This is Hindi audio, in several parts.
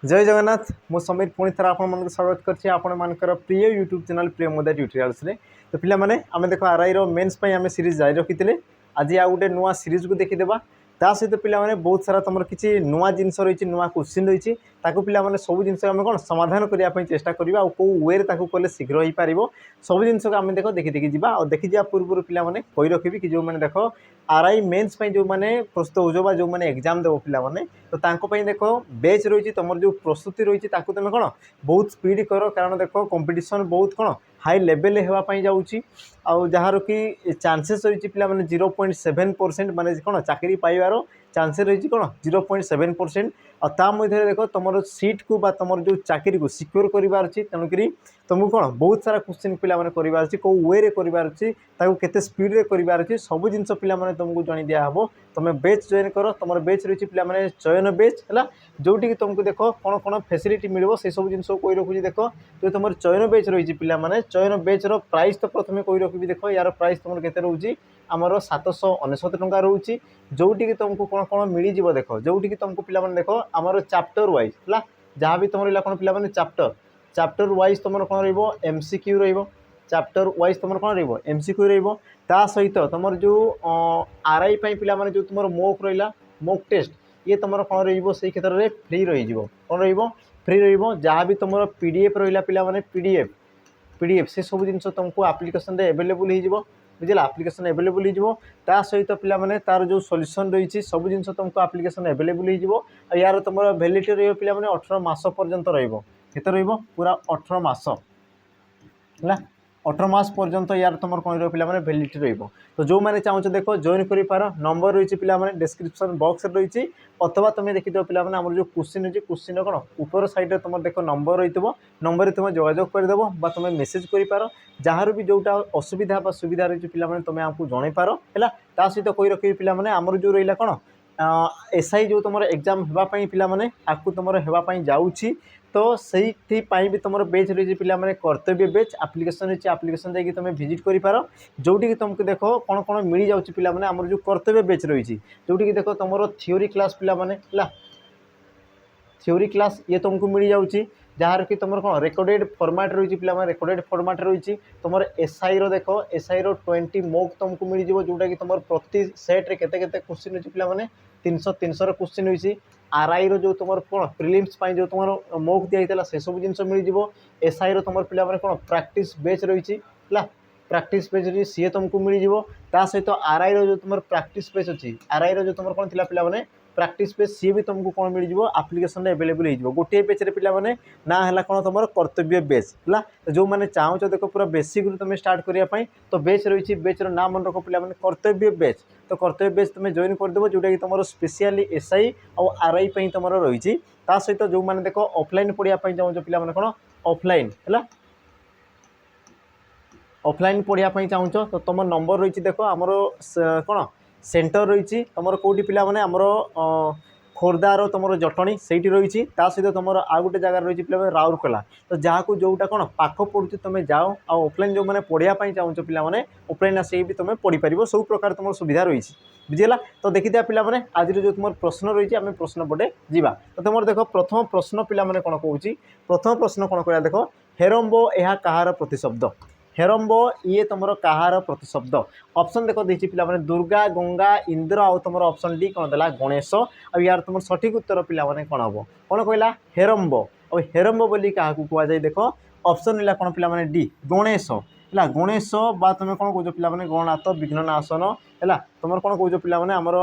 जय जगन्नाथ मु समीर पुणी थर आप स्वागत कर प्रिय यूट्यूब चैनल प्रिय मोदा ट्यूटोरियल्स रे। तो पिला माने आमे देखो आरआई रो मेंस पई आमे सीरीज जारी रखिथिले। आज आ गोटे नुआ सीरीज को देखिदेबा। ता सहित पिला माने बहुत सारा तुमर किछि नुआ जिंस रहिछि, नुआ क्वेश्चन रहिछि, ताको पिला माने सब जिंस आमे कोन समाधान करिया पई चेष्टा करिबा आ को वे रे ताको कले शीघ्र होई पारिबो। सब जिंस को आमे देखो देखि जिबा और देखि जा पूर्व पिला माने कहि रखिबि कि जो माने देखो आरआई मेंस पई जो माने प्रस्तुत हो जो माने एग्जाम देबो पिला माने तो तांको पई देखो बेच रही तुम जो प्रस्तुति रही तुम कौन बहुत स्पीड कर कारण देख कंपटीशन बहुत कौन हाई लेवल होगापाई जाऊँगी आर कि चांसेस रही पिला माने 0.7% माने कौन चाकरी पाइबार चांसेस रही कौन 0.7% और देख तुम सीट को बा तुम जो चाकरी को सिक्योर करार अच्छी तेणुक तुमको कौन बहुत सारा क्वेश्चन पिला माने करार अच्छी कौ वे करार अच्छी केते स्पीड रे करार अच्छी सब जिन पिला माने तुमको जन दिहब तुम बेच जॉइन कर तुम बेच रही पिला माने चयन बेच है जोटि तुमको देख कौन कौन फैसिलिटी मिलो से सब जिन कही रखुच्छी देख जो तुम चयन बेच रही पिला माने चयन बेच प्राइस तो प्रथम कही रखी देख यार प्राइस तुम के रोचे आमर 799 टंका रोचे जोटि तुमको कौन कौन मिल जाव देख जोटि तुमको पिला माने देख आमर चैप्टर वाइज है जहाँ भी तुम रहा कौन पिला माने चैप्टर वाइज तुम कौन एमसीक्यू चैप्टर वाइज तुम कौन एमसीक्यू ता सहित तुम जो आरआई पिला माने जो तुम मोक रहा मोक टेस्ट ये तुम कौन रही क्षेत्र में फ्री रही कौन फ्री रहा भी तुम पीडीएफ रहा पिला माने पीडीएफ से सब जिन तुमको आप्लिकेसन एवेलेबल हो बुझे आप्लिकेसन एवेलेबल हो सहित पिला माने तार जो सॉल्यूशन रही सब जिन तुमको आप्लिकेसन एवेलेबल हो यार तुम वैलिडिटी रही पिला माने 18 मास पर्यंत रही पूरा 18 मास है 18 मास पर्यंत यार तुम कौन पिला माने वैलिडिटी रही तो जो मैंने चाहो देख जॉइन कर पार नंबर रही पिला माने डिस्क्रिप्शन बॉक्स रही अथवा तुम देखिए पिला माने हमर जो क्वेश्चन रही क्वेश्चन कौन ऊपर साइड तुम देख नंबर रही नंबर तुम जोगाजोग करदेव तुम मेसेज कर जार भी जोटा असुविधा सुविधा रही पिला माने तुम आपको जन पार है सहित कही रखी पिला माने हमर जो रहा कौन एसआई जो तुम एग्जाम होगापाई पिला माने आपको तुम होगापाई जाऊँगी तो सही भी तुम बेच रही पिला माने कर्तव्य बेच आप्लिकेसन रही आप्लिकेसन जाकि तुम विजिट कर पार जोटि तुमको देख कौन कौन मिल जाऊँगी पिला माने हमर जो कर्तव्य बेच रही जोटि देख तुम थ्योरी क्लास पिला माने थ्योरी क्लास ये तुमको मिल जाऊँगी जार कि तुम कौन रेकर्डेड फॉर्मेट रही पिला माने रेकर्डेड फॉर्मेट रही तुम एसआई देख एसआई 20 मोक तुमको मिल जाव जोटा कि तुम प्रति सेट्रे केते क्वेश्चन रही पिला माने 300 क्वेश्चन रही आरआई जो तुम कौन प्रिलिम्स जो तुम मोक दिया से सब जिन मिल जाव एसआई तुम पिला माने कौन प्रैक्टिस बेच रही प्रैक्टिस बेच रही सी तुमको मिल जाव सहित आरआई जो तुम प्रैक्टिस बेच अच्छी आरआई जो तुम कौन थी पिला माने प्रैक्टिस पेज सी भी तुमको कौन मिल जाव आप्लिकेसन एवेलेबल हो गोटे पेज पिला माने ना है कौन तुम कर्तव्य बेच है तो जो मैंने चाहो देख पूरा बेसिक तुम स्टार्ट करने तो बेच रही बेच ना मन रख पिला माने कर्तव्य बेच तो कर्तव्य बेच तुम जॉइन करदेव जोटा कि तुम स्पेशली एसआई और आरआई तुम रही सहित जो मैंने देख ऑफलाइन पढ़ाई चाहो पिला माने कौन ऑफलाइन है ऑफलाइन पढ़ाई चाहो तो तुम नंबर रही देख आमर कौन सेंटर रही तुम कौटी पिला माने आमर खोर्धार तुम जटणी से रही सहित तुम आ गोटे जगार रही पिला राउरकेला तो जहाँ को जोटा कौन पाख पड़ू तुम जाओ आ ऑफलाइन जो मैंने पढ़ाई चाहो पिला माने ऑफलाइन आसिक भी तुम पढ़ी पार सब प्रकार तुम सुविधा रही बुझीगला तो देखी दिया पिला माने आज जो तुम प्रश्न रही आम प्रश्न पटे जीवा तो तुम देख प्रथम प्रश्न पिला माने कौन कहूँ प्रथम प्रश्न कौन करा देख हेरम्बो यह कहार प्रतिशब्द हेरम्बो ये तुम कहार प्रतिशब्द ऑप्शन देख देखिए पिला माने दुर्गा गंगा इंद्र आउ तुम ऑप्शन डी कौन देला गणेश आ यार तुम सठिक उत्तर पिला माने कौन हम कौन कहला हेरम्बो और हेरम्बो बोली क्या कहुए देख ऑप्शन रहा कौन पिला माने डी गणेश है गणेश बा तुम कौन कौच पिला माने गणनाथ विघ्ननाशन है तुम कौन कौच पिला माने आमर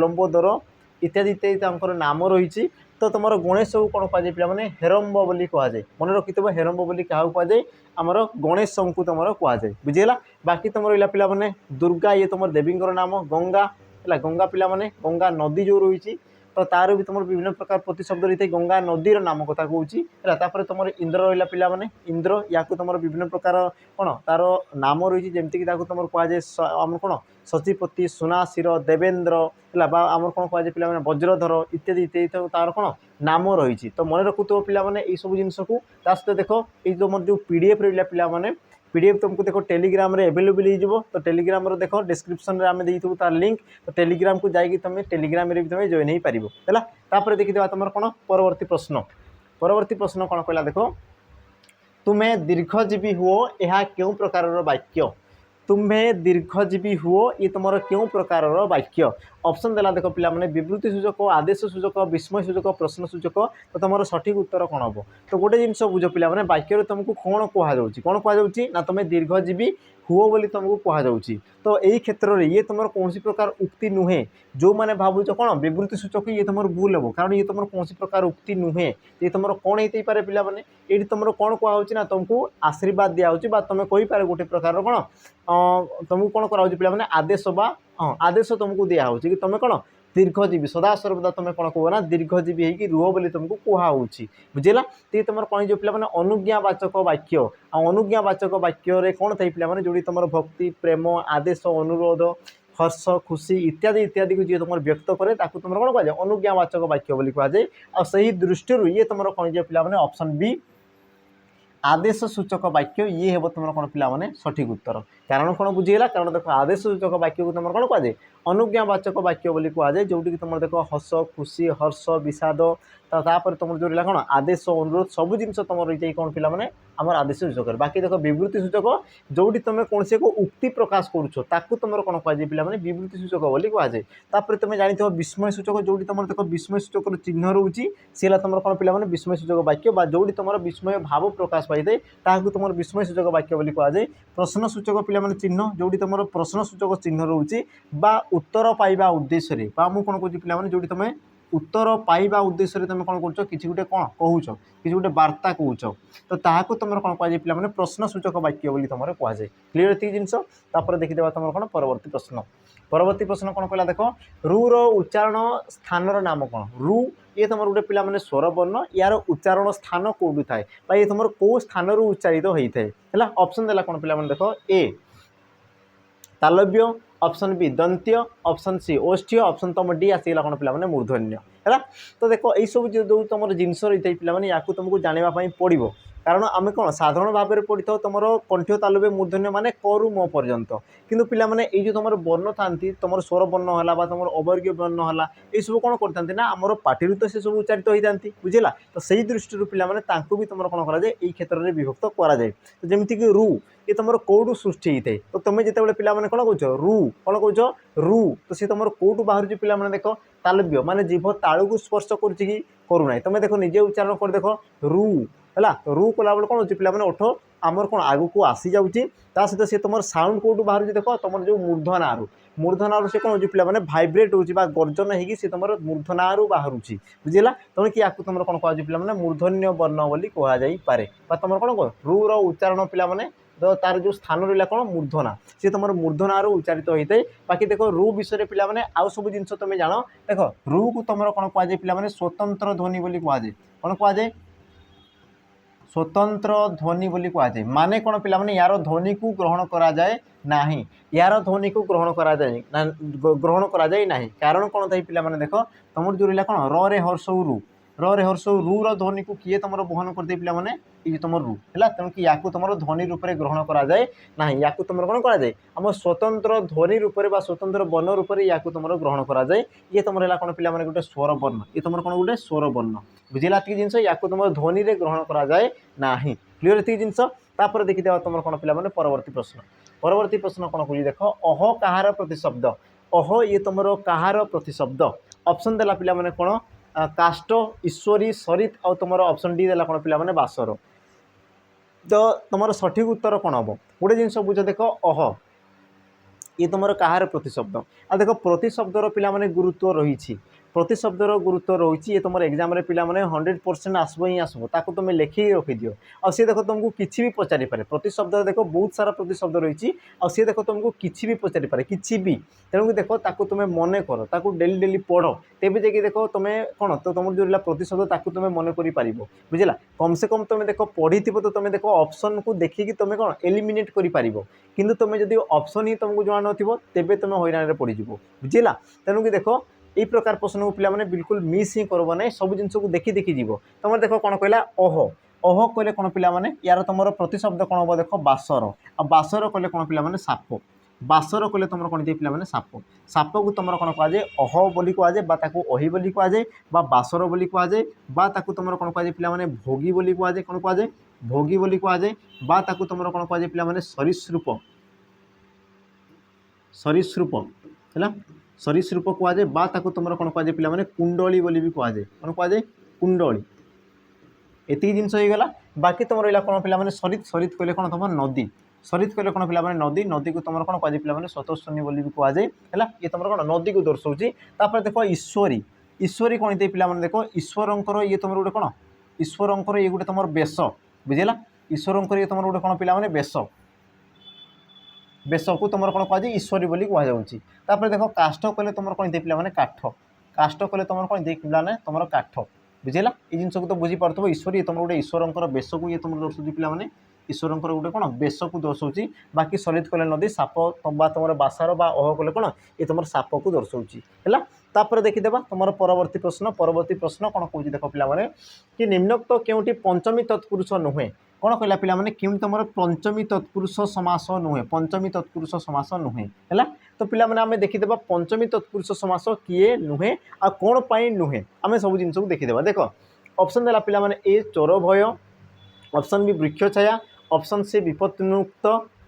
लंबोदर इत्यादि इत्यादि नाम रही तो तुम गणेश को कौन कहुए पिला माने हेरम्ब बोली कहुए मन रखिथो हेरम्ब बोली क्या कहुए आमर गणेश को तुम कहुए बुझीगला बाकी तुम रहा पिला माने दुर्गा ये तुम देवींर नाम गंगा है गंगा पिला माने गंगा नदी जो रही तो तार भी तुम विभिन्न प्रकार प्रतिशब्द रही है गंगा नदीर नाम कथा कहूँ तुम इंद्र रहा पिला माने इंद्र या तुम विभिन्न प्रकार कौन तार नाम रही जमीक तुम कहुए आम कौन शचीपति सुनाशिर देवेंद्र है आम कौन कहुए पिला माने वज्रधर इत्यादि इत्यादि तार कौन नाम रही तो मन रखुव पिला माने ये सब जिनस को सहित देख ये तुम जो पीडीएफ रहा पिला माने पीडीएफ तुमको देखो टेलीग्राम रे अवेलेबल हो तो टेलीग्राम रो देखो डिस्क्रिप्शन रे आमे देइथु तार लिंक तो टेलीग्राम को जाइए तुम टेलीग्राम रे भी तुम जॉइन हो पारिबो हैला तापर देखि देबा तुमर कोन परवर्ती प्रश्न परवर्ती प्रश्न कौन कहला देख तुम्हें दीर्घजीवी हुओ यह क्यों प्रकार वाक्य तुम्हें दीर्घजीवी हुओ ये तुम क्यों प्रकार वाक्य ऑप्शन देला देख पिला माने विवृत्ति सूचक आदेश सूचक विस्मय सूचक प्रश्न सूचक तो तुम सठिक उत्तर कौन हम तो गोटे जिन बुझ पिला माने वाक्य तुमको कौन कहुच्छी ना तुम दीर्घजीवी हुओ बोली तुमको कहुच्छी तो यही क्षेत्र में ये तुम कौन प्रकार उक्ति नुहे जो मैंने भावुच कौन विवृत्ति सूचक ये तुम भूल हम कारण ये तुम कौन प्रकार उक्ति नुहे ये तुम कौन होते पारे पिला माने ये तुम कौन कहुच्छी ना तुमको आशीर्वाद दिया तुम कहीपर गोटे प्रकार कौन तुमको कौन कराऊँ पिला माने आदेश बा हाँ आदेश तुमको दिया कि तुम कौन दीर्घजीवी सदा सर्वदा तुम कौन कह ना दीर्घजीवी होगी रुह बोली तुमको कहुच्छी बुझेगा तो तुम कौन जो पे अनुज्ञावाचक वाक्य अनुज्ञावाचक वाक्य कौन थे पे जो तुम भक्ति प्रेम आदेश अनुरोध हर्ष खुशी इत्यादि इत्यादि को जी तुम व्यक्त करे तुम कौन कह अनुज्ञावाचक वाक्य बोली कहुए आई दृष्टि ये तुम कौन जो पे ऑप्शन बी आदेश सूचक वाक्य ये हे तुम कौन पिला माने सठिक उत्तर कारण कौन बुझीगला कारण देख आदेश सूचक वाक्य को तुम कौन कहुए अनुज्ञावाचक वाक्य बोली कहुए जोटि कि तुम देख हस खुशी हर्ष विषाद तापर तुम जो रहा कौन आदेश अनुरोध सब जिन तुम रही कौन पिला माने आमर आदेश सूचक बाकी देख विवृत्ति सूचक जोटि तुम कौन से उक्ति प्रकाश करुछ तुम कौन कहुए पिला माने विवृत्ति सूचक बोली कहुए तापर तुम जानी विस्मय सूचक जोटि तुम देख विस्मय सूचक चिन्ह रोचे सी तुम कौन पिला माने विस्मय सूचक वाक्य जोटि तुम विस्मय भाव प्रकाश पाई ताकू तुम विस्मय सूचक वाक्य बोली कहुए प्रश्न सूचक पिला माने चिन्ह जोटि तुम प्रश्न सूचक चिन्ह रोचे बा उत्तर पाइबा उद्देश्य मुझे कौन कहूँ पिला माने जोटि तुम उत्तर पाइबा उद्देश्य तुम कौन कर किसी गोटे कौन कहूच किसी गोटे वार्ता कहूच तो ताकू तुम कौन कहुए पिला माने प्रश्न सूचक वाक्य बोली तुम कहुए क्लीयर ये जिनस देखीदे तुम कौन परवर्ती प्रश्न कौन कहला देख रू रो उच्चारण स्थान नाम कौन रू ये तुम गोटे पिला माने स्वर वर्ण यार उच्चारण स्थान कौटी थाए ये तुम कौ स्थान उच्चारित होता है ऑप्शन देला कौन पिला माने देख ए तालव्य ऑप्शन बी दंत्य ऑप्शन सी ओष्ठ्य ऑप्शन तुम डी आसीगला कौन पिला माने मूर्धन्य है तो देख यही सब जो तुम जिनस रही है पिला या तुमको जानापी पड़ो कारण आम कौन साधारण भाव में पढ़ी था तुम कंठ्य तालव्य मूर्धन्य माने करू म पर्यंत किंतु पिला माने ये जो तुम वर्ण था तुम स्वर वर्ण है तुम अवर्गीय वर्ण है ये सब कौन करते ना आम पार्टी तो से सब उच्चारित होता बुझेगा तो सही दृष्टि पिला भी तुम कौन कराए ये क्षेत्र में विभक्त कराए तो जमीक रू ये तुम कौटू सृष्टि होता है तो तुम जिते पिला कौन कह रू कौन कह रू तो सी तुम कौटू बाहर पिला देख तालव्य माने जीभ तालू को स्पर्श करूना तुम देख निजे उच्चारण कर देख रू है रू कला बेल कौन हो पे ओठ आमर कौन आग को आसी जाऊँगी सहित सी तुम साउंड कौटू बाहर देख तुम जो मूर्धनारू से कौन हो पे भाइब्रेट हो गर्जन होगी सी तुम मूर्धनारू बाहर बुझेगा तेणु कि तुम कौन कह पे मूर्धन्य वर्ण बोली कहुपे तुम कौन कह रू रो उच्चारण पिला तो तार जो स्थान रहा कौन मूर्धना सी तुम मूर्धनारू उच्चारित होता है बाकी देख रू विषय पिला आउ सब जिन तुम जान देख रू को तुम कौन कहुए पे स्वतंत्र ध्वनि बोली कहुए कौन कहुए स्वतंत्र ध्वनि बोली कहुए माने कौन पिला यार ध्वनि को ग्रहण करा जाए नहीं यार ध्वनि को ग्रहण करा जाए नहीं कारण कौन था पिला देख तुम जो रहा कौन र रे हर्ष रू रे हर्ष रू ध्वनि को किए तुम बहन करते पिला ये तुम रू है तेणु कि या तुम ध्वनि रूप में ग्रहण करा जाए ना या तुम कौन कराए आम स्वतंत्र ध्वनि रूप में स्वतंत्र वर्ण रूप में या तुम ग्रहण करा जाए ये तुम रहा कौन पिला गोटे स्वर वर्ण ये तुम कौन गोटे स्वर वर्ण बुझेगा ये जिन या तुम ध्वनि में ग्रहण करा जाए ना क्लीयर ये जिनस देखीदे तुम कौन पिला परवर्ती प्रश्न कौन कह देख अह कहार प्रतिशब्द अह ये तुम कहार प्रतिशब्द ऑप्शन देला पिला कौन काष्ट ईश्वरी सरित आ तुम ऑप्शन डी देला कौन पिला बासर तो तुम सठिक उत्तर कौन हम गोटे जिन बुझ देख अह ये तुम कहार प्रतिशब्द आ देख प्रतिशब्दर पिला गुरुत्व रही प्रतिशब्दर गुरुत्व रही ये तुम एग्जाम पिला 100% आसब ही आसब ताको तुम लिखिक रखिदियो आ सी देख तुमको किसी भी पचारि पारे प्रतिशब्द देख बहुत सारा प्रतिशब्द रही आ सी देख तुमको किसी भी पचारि पारे किसी भी तेणुक देख ताको तुम मन कर ताको डेली डेली पढ़ तेज जाकि देख तुम कौन तो तुम जो प्रतिशब्द ताको तुम मन कर बुझेगा कम से कम तुम देख पढ़ी तो तुम देख ऑप्शन को देखिकी तुम कौन एलिमिनेट कर तुम जब ऑप्शन ही तुमको जान तेज तुम हईराण पड़ज बुझेगा तेणुक देख यही प्रकार प्रश्न को पिला बिल्कुल मिस ही करब ना सब जिन को देखी देखी जीव तुम देख कौन कहला अह अह कहले कौन पिला यार तुम प्रतिशब्द कौन हम देख बासर आ बासर कहले कौन पिला साप बासर कले तुम कौन पे मैंने साप साप को तुम कौन कहुए अह बोली कहुए अहि बोली कहुए बासर बोली कहुए तुम कौन कहुए पे भोगी बोली कहुए कौन कहुए भोगी बोली कहुए तुम कौन कहुए पे सरीसृप सरीसृप है सरीसृप कहुए तुम कौन कहुए पे कुंडली बोली भी कहुए कौन कहुए कुंडली एति जिनस हो गला बाकी तुम रहा कौन पे सरित सरित कहले कौन तुम नदी सरित कहले कौन पे नदी नदी को तुम कौन कहुए पे स्वतस्विनी बोली भी कहुए है ये तुम कौन नदी को दर्शाऊँ तापर देख ईश्वरी ईश्वरी कौन पे देख ईश्वरंकर ये तुम गोटे कौन ईश्वरंकर ये गोटे तुम बेश बुझेगा ईश्वरंकर ये तुम गोटे कौन पे बेश बेश को तुम कौन कहुए ईश्वरी बोली कहुए देख काष्ठ कहले तुम कौन पे काठ काष्ठ कहले तुम कौन पे तुम काठ बुझेगा ये जिन को तो बुझीपार ईश्वरी तुम गोटे ईश्वरंकर बेश को ये तुम दर्शाऊँ पे ईश्वरंकर गोटे कौन बेश को दर्शाऊँ बाकी सलित कले नदी साप तुम बासार अह कले कौन ये तुम साप को दर्शाऊँ है तापर देखीदेवा तुम परवर्ती प्रश्न कौन कौन देख पे कि निम्नोक्त केउटी पंचमी तत्पुरुष नुहे कौन कहला पे क्यों तुम पंचमी तत्पुरुष समास नुहे पंचमी तत्पुरुष समास नुहे है तो पे आम देखीदेवा पंचमी तत्पुरुष समास किए नुहे आ कौन पाई नुहे आम सब जिन को देखीदेवा देख ऑप्शन देला पे ए चोर भय ऑप्शन बी वृक्ष छाया ऑप्शन सी विपत्तिमुक्त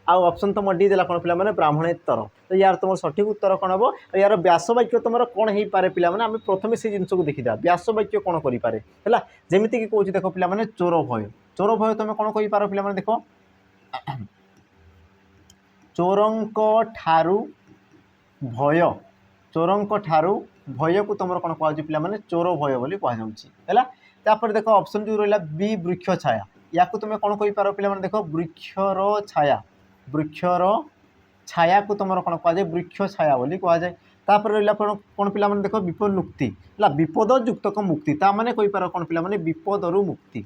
आउ ऑप्शन तुम डी देला कौन पे ब्राह्मणेतर तो यार तुम सठिक उत्तर कौन हम यार व्यास वाक्य तुम कौन हो पारे पे आम प्रथम से जिन को देखीदा व्यास वाक्य कौन करें है जमीक कौन देख पे चोर भय तुम कौन कही पार पे देख चोरंक ठारू भय चोरंक ठारू भय को तुम कौन कहुए पे चोर भय बोली कहला तापर देख ऑप्शन जो रहा बी वृक्ष छाया या तुम कौन कही पार पे देख वृक्षर छाया को तुम कौन कहुए वृक्ष छाया बोली कहुए तापर रहा कौन पे देख विपन्मुक्ति है विपद युक्तक मुक्ति ता माने कही पार कौन पे विपदरु मुक्ति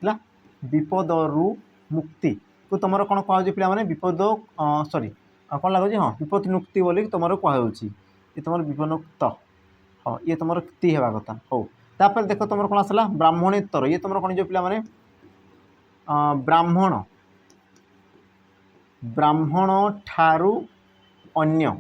है विपदरु मुक्ति को तुम कौन कहुए पे विपद सॉरी कौन लगुच हाँ विपत्मुक्ति बोली तुम कहुच्छी ये तुम विपन्मुक्त हाँ ये तुम क्ति होगा कथा हो तापर देख तुम कौन आसला ब्राह्मणेतर ये तुम कौन जो पे ब्राह्मण ब्राह्मण ठारू अन्य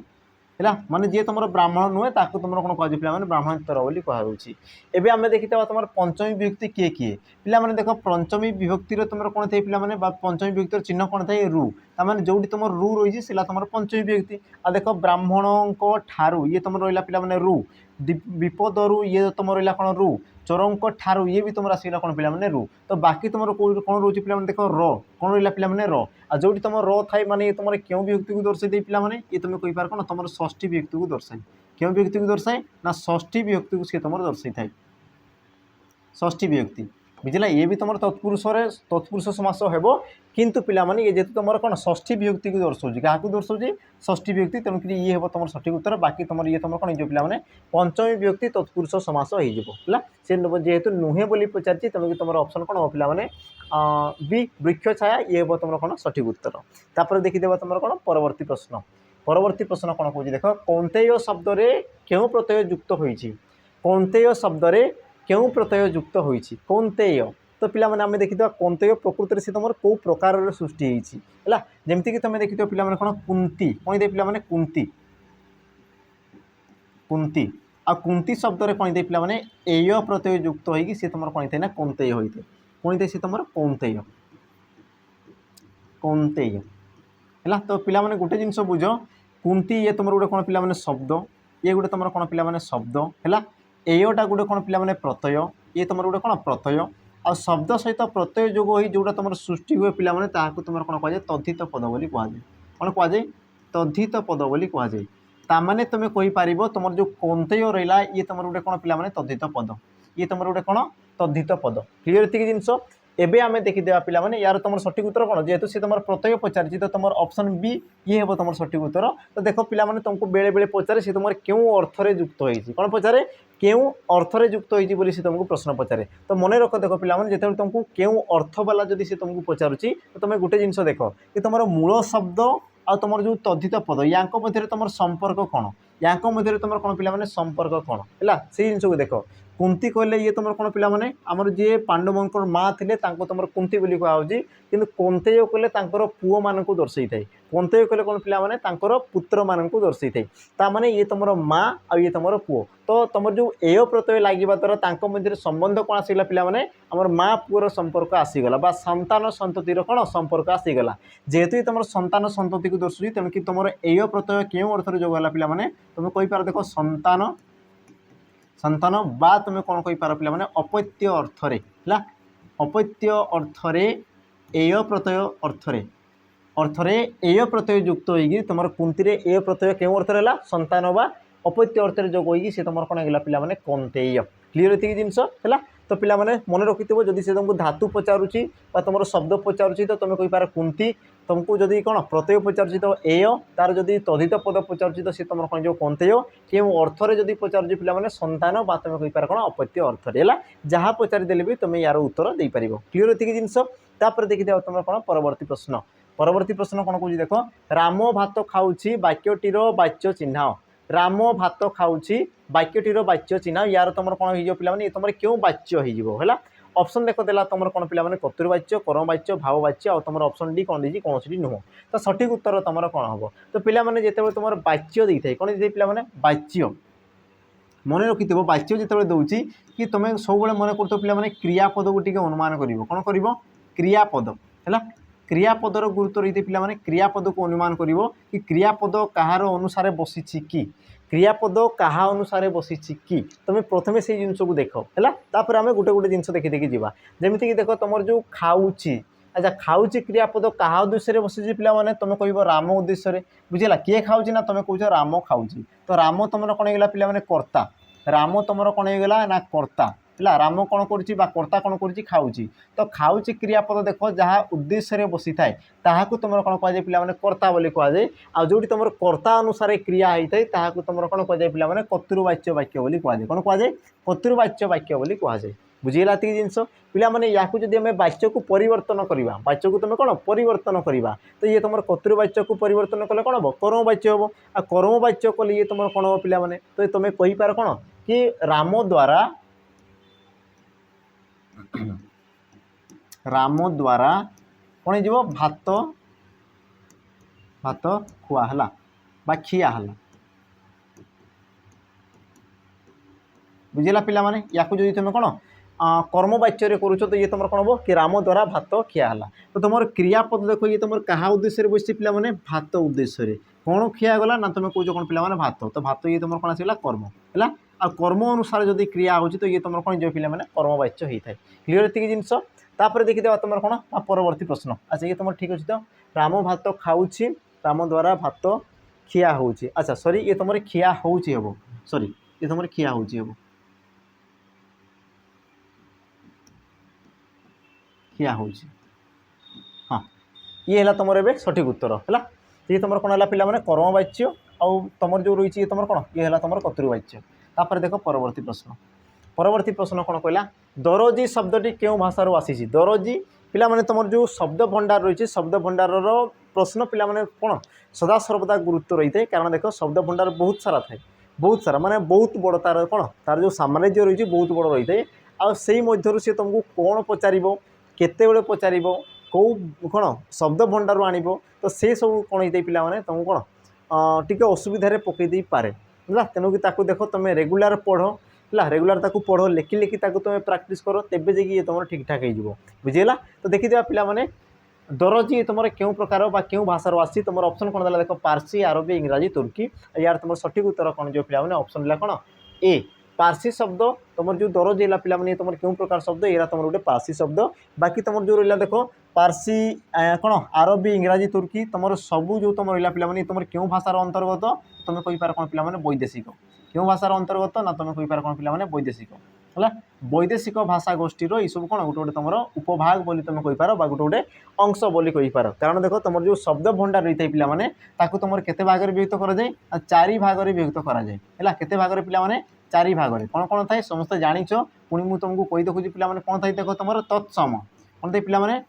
है माने जी तुम ब्राह्मण नुहे ताको तुम कौन कहुए पे ब्राह्मणेतर बोली कहुच्छी एवं आम देखी तुम पंचमी विभक्ति किए किए पे देख पंचमी विभक्तिर तुम कौन थे पे पंचमी विभक्तिर चिन्ह कौन थाए रु ताने जो तुम रु रही है तुम पंचमी विभक्ति आ देख ब्राह्मण ठारू ये तुम रहा पे रु विपदरु ये तुम रहा कौन रु चोरंक ठारू ये भी तुम आसला कौन पे रु तो बाकी तुम कौन रोचे पे देख र कौन रहा पे र आ जो तुम र थाए माने तुम क्यों विभक्ति को दर्शाई पे ये तुम कही पार कौन तुम षष्ठी विभक्ति को दर्शाए क्यों विभक्ति को दर्शाए ना षष्ठी विभक्ति को सी तुम दर्शाई थाए षष्ठी विभक्ति बुझला ये भी तुम तत्पुरुष समास हो किंतु पिलामाने ये जेतु तुम कौन षष्ठी विभक्ति को दर्शाऊँ क्या दर्शाऊँ षष्ठी विभक्ति तेणुक ये हम तुम सठिक उत्तर बाकी तुम ये तुम कौन पे पंचमी विभक्ति तत्पुरुष समास हो से जेहेतु नुहे बोली पचारि तेणुक तुम ऑप्शन कौन हम पे बी वृक्ष छाया ये हम तुम कौन सठिक उत्तर तापर देखीदेव तुम कौन परवर्ती प्रश्न कौन कौन देख कौंतेय शब्द क्यों प्रत्यय युक्त होती कौंतेय शब्द क्यों प्रत्यय युक्त होती कौंतेय तो पिला माने आमे देखितो कौंतेय प्रकृति से तुम कौ प्रकार सृष्टि है जमीक तुम देखितो पिला माने कौन कुंती कौन दे पिला माने कुंती कुंती आ कुंती शब्द कौन दे पिला माने एय प्रत्यय युक्त होगी सी तुम कौन थे ना कौंतेय होते कौन थे सी तुम कौंतेय कौंतेय है तो पिला माने गोटे जिनस बुझ कुंती ये तुम गोटे कौन पिला माने शब्द ये गोटे तुम कौन पिला माने शब्द है एटा गोटे कौन पिला माने प्रत्यय ये तुम गोटे कौन प्रत्यय आ शब्द सहित प्रत्यय जोग हो जोटा तुम सृष्टि हुए पे तुम कौन कहुए तद्धित पद बोली कहुए कौन कहुए तद्धित पद बोली कहुए ताने तुम कहीपर तुम जो कौंतेय रहा ये तुम गोटे कौन पे तद्धित पद ये तुम गोटे कौन तद्धित पद क्लीयर ये जिनस एबे आमे देखीदेवा पिलामाने यार तुम सठिक उत्तर कौन जेहेतु सी तुम प्रत्यय पचारि तो तुम ऑप्शन बी ये हम तुम सठिक उत्तर तो देख पिलामाने तुमको बेले बेले पचारे सी तुम क्यों अर्थरे युक्त होती कौन पचारे क्यों अर्थरे युक्त होती बोली सी तुमको प्रश्न पचारे तो मन रख देख पिलामाने जिते तुमको क्यों अर्थ वाला जदि सी तुमको पचारुची तो तुम गोटे जिनस देख कि तुम मूल शब्द आ तुम जो तद्धित पद या मध्य तुम संपर्क कौन या मध्य तुम कौन पिलामाने संपर्क कौन है से जिन को देख कुंती कहले ये तुम कौन पिला माने आमर जी पांडवंकर माँ थे तुम कुंती बोली कहुच्छी कि कौंतेय कहले पुओ मान को दर्शई थाए कौंतेय कहले कौन पिला माने पुत्र मान को दर्शई थाए ताने ये तुम माँ आ ये तुम पुओ तो तुम जो एय प्रत्यय लगे द्वारा मध्य संबंध कौन आसीगला पिला माने आमर माँ पुओर संपर्क आसीगला बा संतान संततिर कौन संपर्क आसीगला जेहेतु तुम संतान संतति को दर्शुची तेणुक तुम एय प्रत्यय क्यों अर्थ जोगला पिला माने तुम कहीपर देख संतान संतान बा तुम कौन कहीपर पिला माने अपत्य अर्थरे है अपत्य अर्थरे एय प्रत्यय अर्थरे अर्थरे एय प्रत्यय युक्त होगी तुम कुंती एय प्रत्यय क्यों अर्थ है संतान बा अपत्य अर्थरे जोग होगी सी तुम कौन है पिला माने कौंतेय क्लीयर ये जिनस है तो पिला माने मन रखिथो जदि से तुमको धातु पचारुची तुम शब्द पचारुची तो तुम कहीपर कुंती तुमको जदि कौन प्रत्यय पचारुची तो एय तार जदि तदित पद पचारुची तो सी तुम कौन जो कौंतेय कि अर्थरे जदि पचारुची पिला माने संतान बा तुम कहीपर कौन अपत्य अर्थरे है जहाँ पचारिदेले भी तुम यार उत्तर दे पार क्लीयर ये जिनस तापर देखी तुम कौन परवर्ती प्रश्न कौन कौन देख राम भात खाऊँ वाक्यटीर वाच्य चिन्ह राम भात खाऊँ वाक्यटीर वाच्य चिन्ह यार तुम कौन हो पे तुम क्यों वाच्य है ऑप्शन देख देला तुम कौन पे कर्तृवाच्य कर्मवाच्य भाववाच्य और तुम ऑप्शन डी कौन दी कौन नुह तो सठिक उत्तर तुम कौन हम तो पे जिते तुम वाच्य दे था कौन दे पे वाच्य मन रखि वाच्य जिते दूसरी कि तुम सब मन कर पे क्रियापद को टी अनुमान कर कौन कर क्रियापद है क्रियापदर गुरुत्व रही पे क्रियापद को अनुमान कर कि क्रियापद कहार अनुसार बसी कि क्रियापद क्या अनुसार बसी कि तुम प्रथम से जिन को देख है आम गोटे गोटे जिन देखी देखी जावा जमीक देख तुम जो खाऊँ अच्छा खाऊँ क्रियापद क्या उद्देश्य बसी पे तुम कह राम उद्देश्य बुझेगा किए खाऊँ ना तुम कौच राम खाऊँ तो राम तुम कौन होगा पे कर्ता राम तुम कौन होगा ना कर्ता है राम कौन कर्ता कौन कर खाऊँ तो खाऊँ क्रियापद देख जहाँ उद्देश्य बसी थाए ताकू तुम कौन कहुए पे कर्ता बोली कहुए आ जो तुम कर्ता अनुसार क्रिया होता है तुम कौन कहुए पे कर्तृवाच्य वाक्य बोली कहुए कौन कहुए कर्तृवाच्य वाक्य बोली कहुए बुझीगला ये जिनस पे या जब आम वाच्य को परिवर्तन करवा वाच्य को तुम कौन परिवर्तन करवा तो ये तुम कर्तृवाच्य को परिवर्तन कले कौन हम कर्मवाच्य हम आ कर्मवाच्य कले ये तुम कौन हम पे तो तुम कहीपर कौन कि राम द्वारा कौन हो भात भात खुआ है खिया है बुझेगा पे या तुम कौन कर्मवाच्य करुच तो ये तुम कौन हम कि राम द्वारा भात खिया है तो तुम क्रियापद देख ये तुम क्या उद्देश्य बस पे भात उद्देश्य कौन खियागला ना तुम कौच कौन पे भात तो भात ये तुम कौन आसला कर्म है आ कर्म अनुसार जब क्रिया हो तो ये तुम कौन जो पे कर्मवाच्य होता है क्लीयर ये जिनस तापर देखी तुम कौन परवर्ती प्रश्न अच्छा ये तुम ठीक अच्छे तो राम भात खाऊँ राम द्वारा भात खिया हो अच्छा सॉरी ये तुम खिया हो सॉरी ये तुम खिया हो खिया हो हाँ ये है तुम ए सठिक उत्तर है ये तुम कौन है पे कर्मवाच्य आउ तुम जो रही तुम कौन ये है तुम कर्तृवाच्य तापर देख परवर्ती प्रश्न कौन कहला दरजी शब्दटी क्यों भाषार आसी दरजी पे तुम जो शब्द भंडार रही शब्द भंडार प्रश्न पे कौन सदा सर्वदा गुरुत्व रही है कारण देख शब्द भंडार बहुत सारा थाए बहुत सारा माने बहुत बड़ तार कौन तार जो साम्राज्य रही बहुत बड़ रही है आ से मध्य सी तुमको कौन पचार केते पचार कौ कौन शब्द भंडार आण तो से सब कौन होता है पे तुमको कौन टी असुविधा पकईदे पारे है तेणुक देख तुम रेगुलार पढ़ है रेगुलार पढ़ लेखि लेखि तुम प्राक्ट कर तेज ये तुम ठीक ठाक हो बुझीगला तो देखिए पे दरजी तुम क्यों प्रकार क्यों भाषार आसी तुम ऑप्शन कौन देख पारसी आरबी इंग्राजी तुर्की यार तुम सठिक उत्तर कौन जो पे ऑप्शन है कौन ए पारसी शब्द तुम जो दरज है पे तुम क्यों प्रकार शब्द ये तुम गोटे पारसी शब्द बाकी तुम जो रहा देख पारसी कौन आरबी इंग्राजी तुर्की तुम सबू जो तुम रहा पे तुम क्यों भाषार अंतर्गत तुम कहीपर कौन पे वैदेशिक क्यों भाषार अंतर्गत ना तुम कहीपर कौन पे वैदेशिक है वैदेशिक भाषा गोष्ठीर ये सब कौन गोटे गोटे तुम उपभाग बोली तुम कहीपर गोटे गोटे अंश बोली कहीपर कारण देख तुम जो शब्द भंडार रही है पे तुम केते भाग में विभक्त कराए 4 भाग में विभक्त कराए है केते भाग में पे 4 भाग में कौन कौन थाए समस्त जाच पुणी मुझे तुमको कही देखुची पे कौन थाई देख तुम तत्सम कौन थाई पे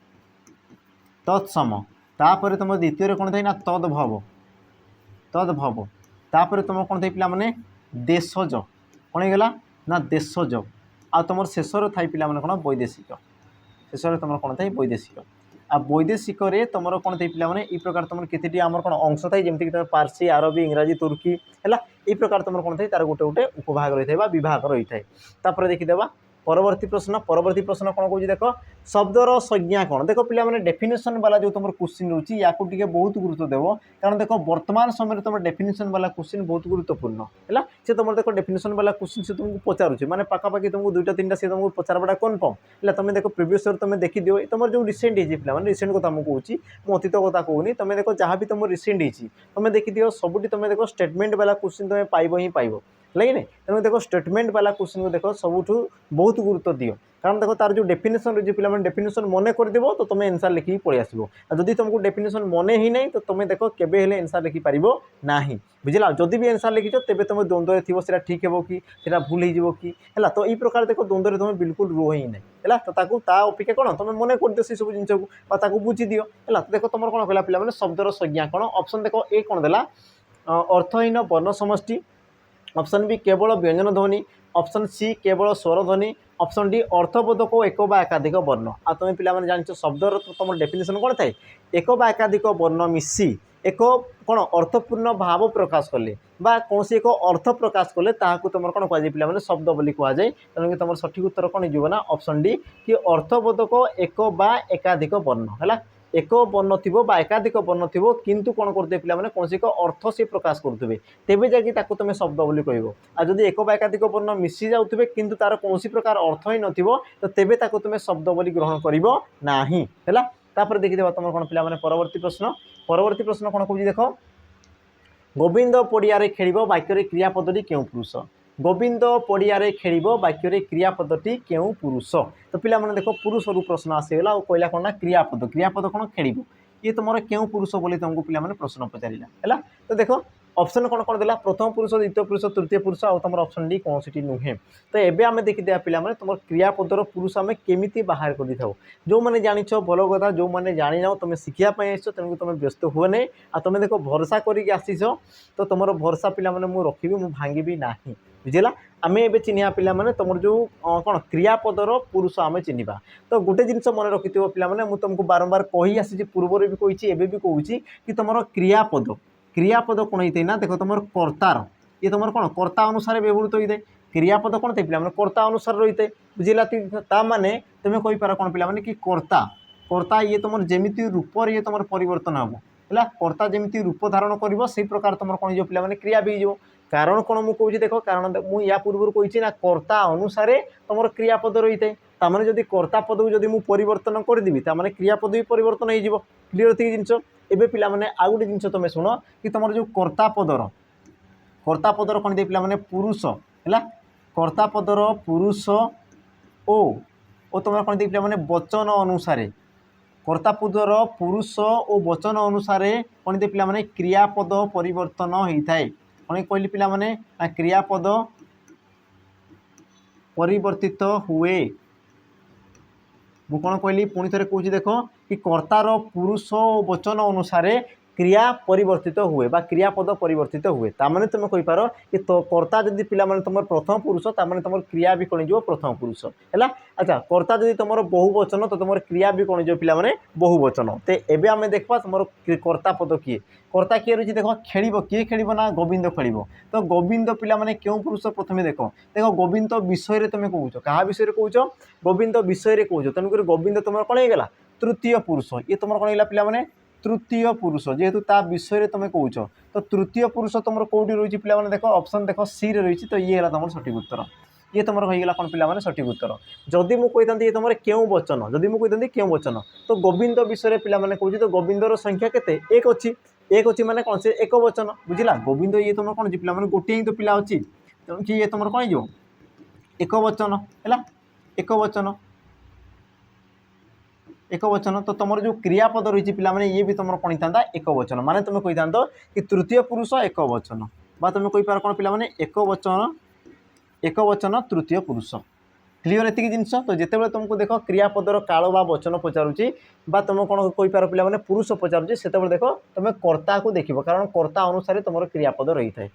तत्सम तापर तुम द्वितीय कौन थाई ना तद्भव तापर तुम कौन थाई पे देशज कौन होगा ना देशज आ तुम शेषर थाई पिला कौन वैदेशिक शेषर तुम कौन थाई वैदेशिक आ वैदेशिक तुम कौन थे पे ये प्रकार तुम केते आम कौन अंश थाई जमीक तुम पार्सी अरबी इंग्राजी तुर्की है ये प्रकार तुम कौन थे तार गोटे गोटे उपभाग रही है विभाग रही है देखीदेवा परवर्ती प्रश्न कौन कौन देख शब्दर संज्ञा कौन देख पे डेफिनेशन वाला जो तुम क्वेश्चन रोचे या बहुत गुरुत्व देव कारण देख वर्तमान समय तुम डेफिनेशन वाला क्वेश्चन बहुत गुरुत्वपूर्ण है से तुम देख डेफिनेशन वाला क्वेश्चन से तुमको पचारुचे माने पाखापाखि तुमको दुईटा तीन से तुमको पचारवाटा कन्फर्म है तुम देख प्रिवियस ईयर तुम देखी दियो तुम जो रिसेंट है पे रिसेंट कथा मुझे कहूँ अतीत कथा कहूनी तुम देख जहाँ भी तुम रिसेंट है तुम देखी दियो सबुठी तुम देख स्टेटमेंट वाला क्वेश्चन तुम पाइब ही पाइब लगे नहीं तेनाली देख स्टेटमेंट वाला क्वेश्चन को देख सबुठ बहुत गुरुत्व दियो कारण देख तार जो डेफिनेशन रही पे डेफिनेशन मन करदेव तो तुम एनसार लिखिकी पलि आसो जदि तुमको डेफिनेशन मन ही नहीं तो तुम देख केबे हेले एनसार लिखिपार ना बुझला जदि भी एनसार लिखिच तेज तुम द्वंद्व थी से ठीक है कि भूल हो कि है तो ये प्रकार देख द्वंद्व तुम बिल्कुल रुह ही नहीं है तो अपेक्षा कौन तुम मन कर दियो से सब जिन को बुझी दियो है देख तुम कौन कहला पे शब्दर संज्ञा कौन ऑप्शन देख ए कौन देला अर्थहीन वर्ण समष्टि ऑप्शन बी केवल व्यंजन ध्वनि ऑप्शन सी केवल स्वर ध्वनि ऑप्शन डी अर्थबोधक एक बा एकाधिक वर्ण आ तुम पे जान शब्दर तुम डेफिनेशन कौन थाए एक बा एकाधिक वर्ण मिसी एक कौन अर्थपूर्ण भाव प्रकाश कले बा कौन एक अर्थ प्रकाश कले तुम कौन कह पे शब्द बोली कहुए तेणुक तुम सठिक उत्तर कौन होना ऑप्शन डी कि अर्थबोधक एक बा एकाधिक वर्ण है एक वर्ण थी एकाधिक वर्ण थी किंतु कौन करते पे कौन एक अर्थ से प्रकाश करुवे तेज जाकि तुम शब्द बोली कह आदि एक एकाधिक वर्ण मिसी जाऊे किंतु तार कौन प्रकार अर्थ ही न तो तेज तुम शब्द बोली ग्रहण करना है देखीदे तुम कौन पे परवर्ती प्रश्न कौन कह देख गोविंद पड़िया खेल वाक्य क्रियापदटी क्यों पुरुष गोविंद पड़िया खेल वाक्य क्रियापदटी क्यों पुरुष तो पिला देख पुरुष रु प्रश्न आसीगला और कहला कौन ना क्रियापद कौन खेल ये तुम क्यों पुरुष बोली तुमको पे प्रश्न पचारा है तो देख ऑप्शन कौन कौन देला प्रथम पुरुष द्वितीय पुरुष तृतीय पुरुष और तुम ऑप्शन डी कौन सी नुहे तो एवं आम देखीदे पे तुम क्रियापदर पुरुष आम केमी बाहर कर जो मैंने जाच भल कथा जो मैंने जानी ना तुम शिखापी आस तेणुक तुम व्यस्त हुए नहीं आ तुम देख भरोसा करके आसीच तो तुम भरोसा पिला मुझे रखी मुझे भांगी ना बुझेगा आम ए चिन्ह पे तुम जो कौन क्रियापदर पुरुष आम चिन्हवा तो गोटे जिन मन रखी पे मुझे तुमको बारंबार कही आसी पूर्वर भी कही एवं भी कहूँ कि तुम क्रियापद कौन होता है ना देख तुम कर्तार ये तुम कौन कर्ता अनुसार व्यवहृत होता है क्रियापद कौन थे पे कर्ता अनुसार रही है बुझेगा माने तुम कहींपार कौन पे कि कर्ता कर्ता ये तुम जमी रूप ये तुम परिवर्तन हम है कर्ता जमी रूप धारण कर से प्रकार तुम कौन हो पे क्रिया भी हो कारण कौन मुझे कहूँ देख कारण मुझे या पूर्व कही ना कर्ता अनुसार तुम क्रियापद रही है ताने जदि कर्ता पद को जब परिवर्तन करदेवी ताने क्रियापद भी परिवर्तन हो क्लीयर थी जिनस एवं पे आउ गोटे जिन तुम शुण कि तुम जो कर्ता पदर कौन दे पे पुरुष है कर्ता पदर पुरुष ओ तुम कौन दे पे वचन अनुसार कर्ता पदर पुरुष और वचन अनुसार कौन दे पे क्रियापद परिवर्तन होता है कौन कहली पे क्रियापद परिवर्तित हुए मुझे कौन कहली पुणी थे कौन देख कि कर्तार पुरुष वचन अनुसार क्रिया परिवर्तित हुए बा क्रियापद परिवर्तित हुए ताने तुम कहींपार कि तो कर्ता जदि पे तुम प्रथम पुरुष ताने तुम क्रिया भी कौन हो प्रथम पुरुष है अच्छा कर्ता जदि तुम बहुवचन तो तुम क्रिया भी कौन हो पे बहुवचन तो एवं आम देखा तुम कर्ता पद किए कर्ता किए रही देख खेल किए खेल ना गोविंद खेल तो गोविंद पे क्यों पुरुष प्रथम देख गोविंद विषय तुम कौच क्या विषय कौच गोविंद विषय कौच तेणुक गोविंद तुम कौन होगा तृतीय पुरुष ये तुम कौन होगा पे तृतीय पुरुष जेहेतु ता विषय तुम कौच तो तृतीय पुरुष तुम कौटी रही पे देख ऑप्शन देख सी रे रही तो ये तुम सठिक उत्तर ये तुम रहीगला कौन पे सठिक उत्तर जदि मुझे ये तुम क्यों वचन जदि मुझे क्यों वचन तो गोविंद विषय पे कौच तो गोविंदर संख्या केते एक अच्छी माने कौन से एक वचन बुझला गोविंद ये तुम कौन पे गोटे ही तो पिला अच्छी तेणुक ये तुम कौन हो एक वचन है एक वचन तो तुम जो क्रियापद रही पे ये भी तुम कौन था एक वचन माने तुम कही था कि तृतीय पुरुष एक वचन बा तुम कहींपार कौन पे एक वचन तृतीय पुरुष क्लीयर एति जिनस तो जिते तुमको देख क्रियापदर काल बा वचन पचारुची बा तुम कौन कहींपार पे पुरुष पचारुची से देख तुम कर्ता को देख कारण कर्ता अनुसार तुम क्रियापद रही है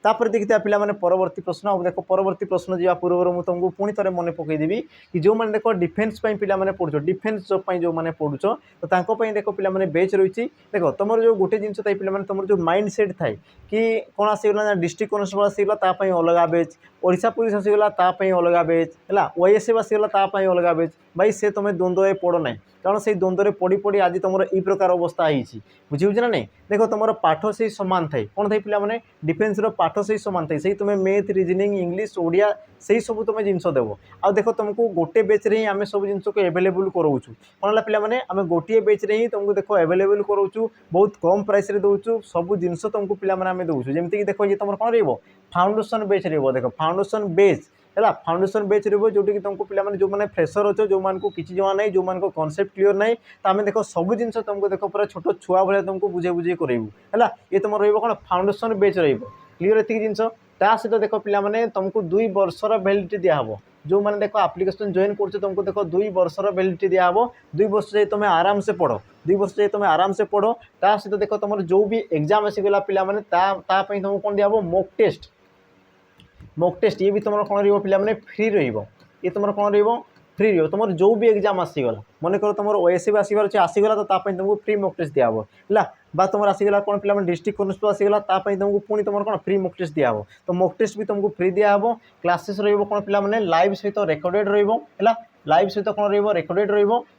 तापर देखिए पिला माने परवर्ती प्रश्न अब देखो परवर्ती प्रश्न जा पूर्व मुझे तुमको पुणी थे मन पकईदेवी कि जो मैंने देखो डिफेन्स पिला माने पढ़ुछ डिफेन्स जॉब जो मैंने पढ़ुछ तो तांको देखो पिला माने बेच रही देखो तुम जो गोटे जिन पिला माने तुम जो माइंड सेट थाए कि कौन आसीगला डिस्ट्रिक्ट कनस्टेबल आसीगला अलग बेच ओडिशा पुलिस आसीगला अलग बेच है ओएसएफ आसीगला अलग बेच भाई से तुम द्वंद्व पड़ ना कारण से द्वंद्व पड़ी पड़ी आज तुम यही प्रकार अवस्था होती बुझे ना नहीं देखो तुम पाठ से सामान थाए कौन थाई पिला माने डिफेन्स पाठ से सामान थाई तुम मैथ रिजनिंग इंग्लीश ओडिया से सब तुम जिनस देव आ देखो तुमको गोटे बेच रे ही आम सब जिन को एवेलेबल कराऊँ कौन है पिला माने आम गोटे बेच रे ही तुमको देखो एवेलेबल कराऊँ बहुत कम प्राइस रे दौचु सब जिन तुमको पिला माने आम दौचु जमीक देखो ये तुम कौन रही फाउंडेशन बेच रही देखो फाउंडेशन बेच है फाउंडेशन बेच रो जो कि तुमको पिला जो मैंने फ्रेशर अच्छे जो मानक किसी जमा ना जो मान कनसेप्ट क्लीयर ना तो आम देख सब जिन तुमको देख पूरा छोट छुआ भाई तुमको बुझे बुझे करूँ है ये तुम रहा फाउंडेशन बेच क्लीयर एति जिन सहित देख पे तुमको 2 वर्षर वैलिडिटी दिहब जो मैंने देख आप्लिकेसन जॉइन कर तुमको देख 2 वर्षर वैलिडिटी दिहब 2 वर्ष जाए तुम आराम से पढ़ 2 वर्ष जाए तुम आराम से पढ़ सहित देख तुम जो भी एग्जाम आसीगला पे तुमको कौन दिहब मॉक टेस्ट ये भी तुम कौन रहा फ्री ये तुम कौन फ्री तुम जो भी एग्जाम आसीगला मन कर तुम ओएसएफ आसबार अच्छे आसीगला तो तुमको फ्री मॉक टेस्ट दिहब है तुम आसीगला कौन पे डिस्ट्रिक्ट कनस्टेबल आसीगला तुमको पुणी तुम कौन फ्री मॉक टेस्ट दिहब तो मॉक टेस्ट भी तुमको फ्री दिहब क्लासेस कौन पे लाइव सहित रेकर्डेड है लाइव सहित कौन रेकर्डेड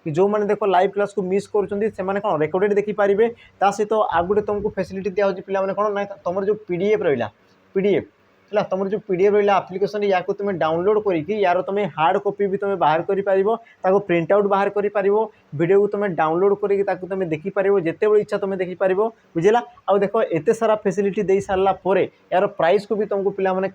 कि जो मैंने देखो लाइव क्लास को मिस कर कौन रेकर्डेड देखिपारे सहित आ गए तुमको फैसिलिटी दिया पे कौन ना तुम जो पीडीएफ रहा पीडीएफ है तुम जो पीडीएफ रहा आप्लिकेसन या तुम डाउनलोड करके यार तुम हार्ड कॉपी भी तुम बाहर कर प्रिंट आउट बाहर कर वीडियो को तुम डाउनलोड करके तुम देखिपार जिते बड़े इच्छा तुम देखिपार बुझेगा आउ देख एत सारा फैसिलिटी दे सारापर यार प्राइस को भी तुमको पे आम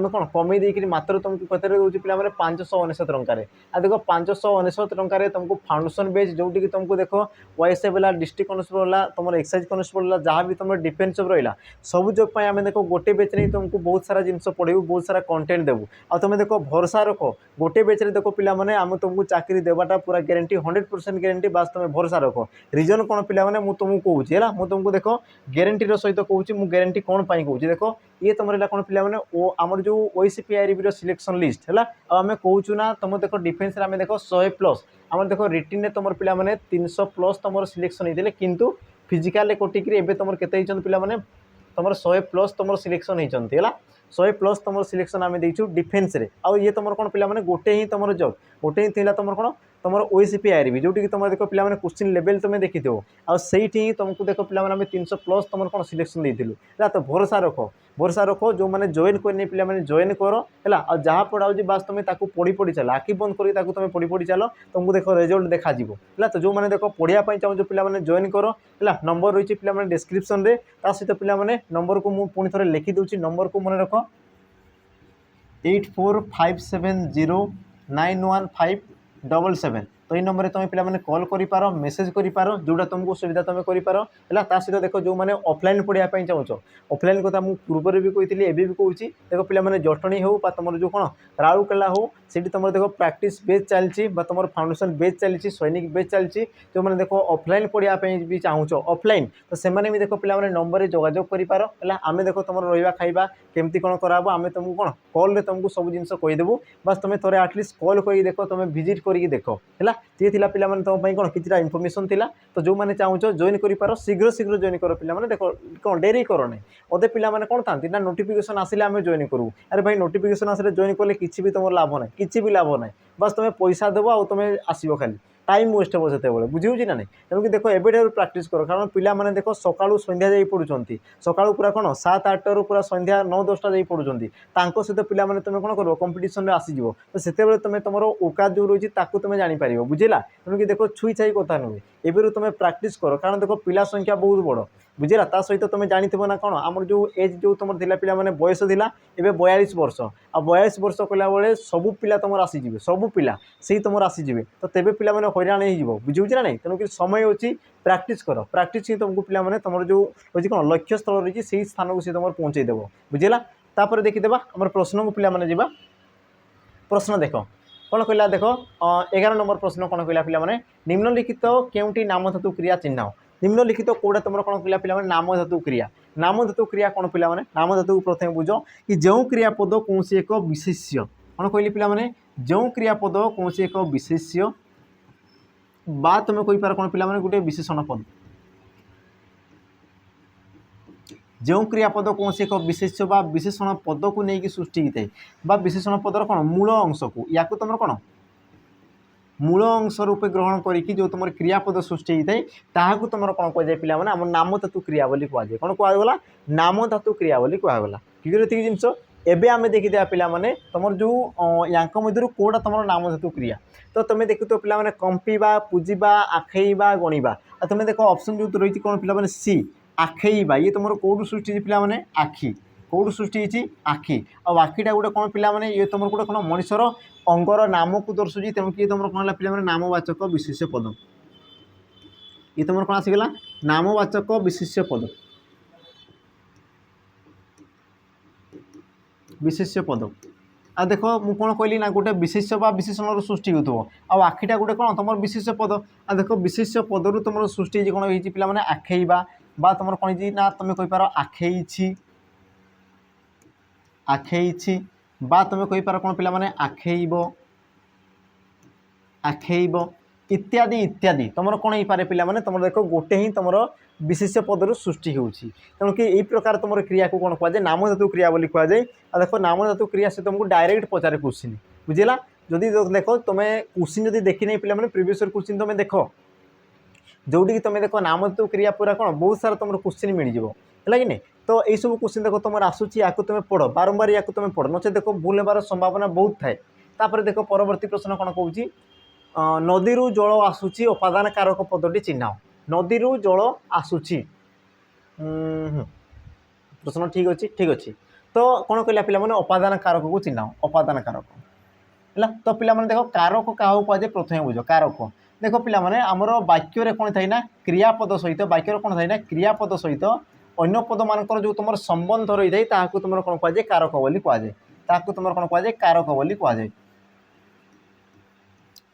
कौन कमे देकर मात्र तुमको कत दूसरी पे 599 टकर आ देख 599 टकर तुमको फाउंडेशन बेच जोटि तुमको देख ओएसएफ है डिस्ट्रिक्ट कनस्टेबल है तुम एक्साइज कनस्टेबल है जहाँ भी तुम डिफेन्स रहा सब जॉब आम देख गोटे बेच नहीं तुमको बहुत सारा जिन पढ़ेबू बहुत सारा कंटेंट देवु आ तुम देख भरोसा रख गोटे बेच देख पे आम तुमको चाकरी देवाटा पूरा गारंटी 100% गारंटी बास तुम भरोसा रख रिजन कौन पे मुझे तुमको कहूँ है मुझे तुमको देख गारंटीर सहित कहूँ मुझे गारंटी कौन पाई कहूँ देख ये तुम रहा कौन पे आमर जो ओएसपीआईबी सिलेक्शन लिस्ट है आम कहूँ ना तुम देख डिफेन्स आम देख 100+ आम देख रिटिन तुम पे 300+ तुम सिलेक्शन होते किंतु फिजिकाल कटिकी तुम के पे तुम 100+ तुम सिलेक्शन होती है 100+ तुम सिलेक्शन आम देचु डिफेन्स रे आउ ये तुम कौन पे गोटे ही तुम जॉब गोटे ही थी तुम कौन तुम ओएसपीआईबी जोटि तुम देख पे क्वेश्चन लेवल तुम देखी ही तुमको देख पे 300+ तुम कौन सिलेक्शन देलु तो भरोसा रख जो मैंने जॉइन करनी पे जॉइन कर है जहाँ पढ़ाऊँ बास तुम पढ़ी पढ़ी चल आखि बंद कर तुम पढ़ी पढ़ी चल तुमको देख रिजल्ट देखा है तो जो मैंने देख पढ़ाई चाहूँ पे जॉइन कर है नंबर रही पे डिस्क्रिप्शन में सहित पे नंबर को मुझे पुणी थे लिखिदे नंबर को मन रख 8457091577 तो ये नंबर तुम पे कॉल कर मेसेज कर जोटा तुमको सुविधा तुम कर सहित देख जो मैंने ऑफलाइन पढ़ाई चाहो ऑफलाइन कथा मुझे पूर्व भी कही एवं भी कहूँ देख पे जटणी हो तुम जो कौन राउरकेला हो सी तुम देख प्रैक्टिस बेच चलती तुम फाउंडेशन बेच चलती सैनिक बेच चलती जो मैंने देख ऑफलाइन पढ़ाई भी चाहो ऑफलाइन तो से भी देख पे नंबर जोगाजोग कर आम देख तुम रहा खाଇବା केमती कौन कराब आम तुमको कौन कॉल तुमको सब जिन कहीदेबू बस तुम थे आटलिस्ट कॉल कर देख तुम विजिट करके देख है ये पे तुम कौन कि इनफर्मेशन थी तो जो मैंने चाहो जॉइन कर शीघ्र शीघ्र जॉइन कर पे देख कौन डेरी कर ना अदे पे कौन था ना नोटिफिकेशन आसिले आम जॉइन करूँ अरे भाई नोटिफिकेशन आसिले जॉइन कले किसी भी तुम लाभ ना किसी भी लाभ ना बस तुम पैसा देव आ तुम आसो खाली टाइम वेस्ट हे से बुझे ना नहीं तेणुक देख एवं प्राक्ट कर कारण पिला देख सका सन्ध्या जा पढ़ुं सका पूरा कौन 7-8 रु पूरा सन्ध्या 9-10टा जा पढ़ुं सहित पिला तुम कौन कर कंपिटिशन में आसीज तो से तुम तुम औकात जो रही तुम जापर बुझेगा तेणुक देख छुई छाई कथा नुहे एवं तुम प्राक्ट कर कारण देख पिला संख्या बहुत बड़ बुझेगा ता सहित तुम जानी ना कौन आम जो एज जो तुम पे बयस थी एवं 42 वर्ष आ 42 वर्ष कला बेले सबू पिला तुम आसीजे सबू पिला से तुम आसीजे तो तेज पिला हैरान हो बुझे ना नहीं तेणुक समय अच्छी प्राक्ट कर प्राक्ट ही तुमको पिला तुम जो अच्छी कौन लक्ष्य स्थल रही है स्थान को सी तुम पहुँचेदेव बुझेगा तापर देखीदे आम प्रश्न को पिला जा प्रश्न देख कौन कहला देख 11 नंबर प्रश्न कौन कहला पे निम्नलिखित केउटी नाम धातु क्रिया चिन्ह निम्नलिखित कौटा तुम कौन कहला पे नाम धातु क्रिया नाम धातु क्रिया कौन पे नाम धातु प्रथम बुझ कि जो क्रियापद कौन एक विशेष्य कौन कहली पे जो क्रियापद कौन एक विशेष्य बा तुम कहींपार कौन पे गोटे विशेषण पद जो क्रियापद कौन एक विशेष्य बा विशेषण पद को लेकिन सृष्टि होता है विशेषण पदर कौन मूल अंश को या तुम कौन मूल अंश रूपे ग्रहण करके जो तुम क्रियापद सृष्टि होता है ताकू तुम कौन कहुए पे आम नाम धातु क्रिया बोली कहुए कौन कहगला नाम धातु क्रिया बोली कहगला ठीक है ये जिनस एबे आम देखिदा पे तुम जो या मध्य कौटा तुम नाम धातु क्रिया तो तुम देखुव पे कंपीबा पूजिबा आखेइबा गणिबा तुम देख ऑप्शन जो रही कौन पे सी आखेइबा ये तुम कौटू सृष्टि पे आखि कौटू सृष्टि आखि आखिटा गोटे कौन पे ये तुम गोटे कौन मनुष्यर अंगर नाम को दर्शाऊँ तेणु किए तुम कौन पे नामवाचक विशेष्य पद ये तुम कौन आसीगला नामवाचक विशेष्य पद विशेष्य पद आ देख मुझे कौन कहली ना गोटे विशेष्य बा विशेषण सृष्टि हो आखिटा गोटे कौन तुम विशेष्य पद आ देख विशेष्य पदर तुम सृष्टि कौन हो पे आखेइबा बा तुम कौन ना तुम कहींपार आखेइछि आखेइछि बा तुम कहींपार कौन पे आखेइब आखेइब इत्यादि इत्यादि तुम कौन हो पारे पे तुम देख गोटे ही तुम विशेष्य पदर सृष्टि होती तेणु कि यही प्रकार तुम क्रिया को कौन कहुए नाम धातु क्रिया बोली कहुए देख नाम धातु क्रिया से तुमको डायरेक्ट पचारे क्वेश्चन बुझेगा जदि देख तुम क्वेश्चन जब देखी नहीं पे प्रिवियस क्वेश्चन तुम देख जोटी तुम देख नाम धातु क्रिया पूरा कौन बहुत सारा तुम क्वेश्चन मिल जाए है कि नहीं तो यही सब क्वेश्चन देख तुम आसूची या तुम पढ़ बारंबार या तुम पढ़ नचे देख भूल होबार संभावना बहुत थाए तापर देख परवर्ती प्रश्न कौन कहूँ नदी जल आसूची उपादान कारक पदटी चिन्ह नदी जल आसूची प्रश्न ठीक अच्छे तो कौन कहला पे उपादान कारक को चिन्ह उपादान कारक है तो पे देख कारक क्या कहुए प्रथम बुझ कारक देख पे आमर वाक्य कौन थाई ना क्रियापद सहित वाक्य कौन थाई ना क्रियापद सहित अन्य पद मानकर जो तुम संबंध रही है तुम कौन कहुए कारक बोली कहुए तुम कौन कहुए कारक बोली कहुए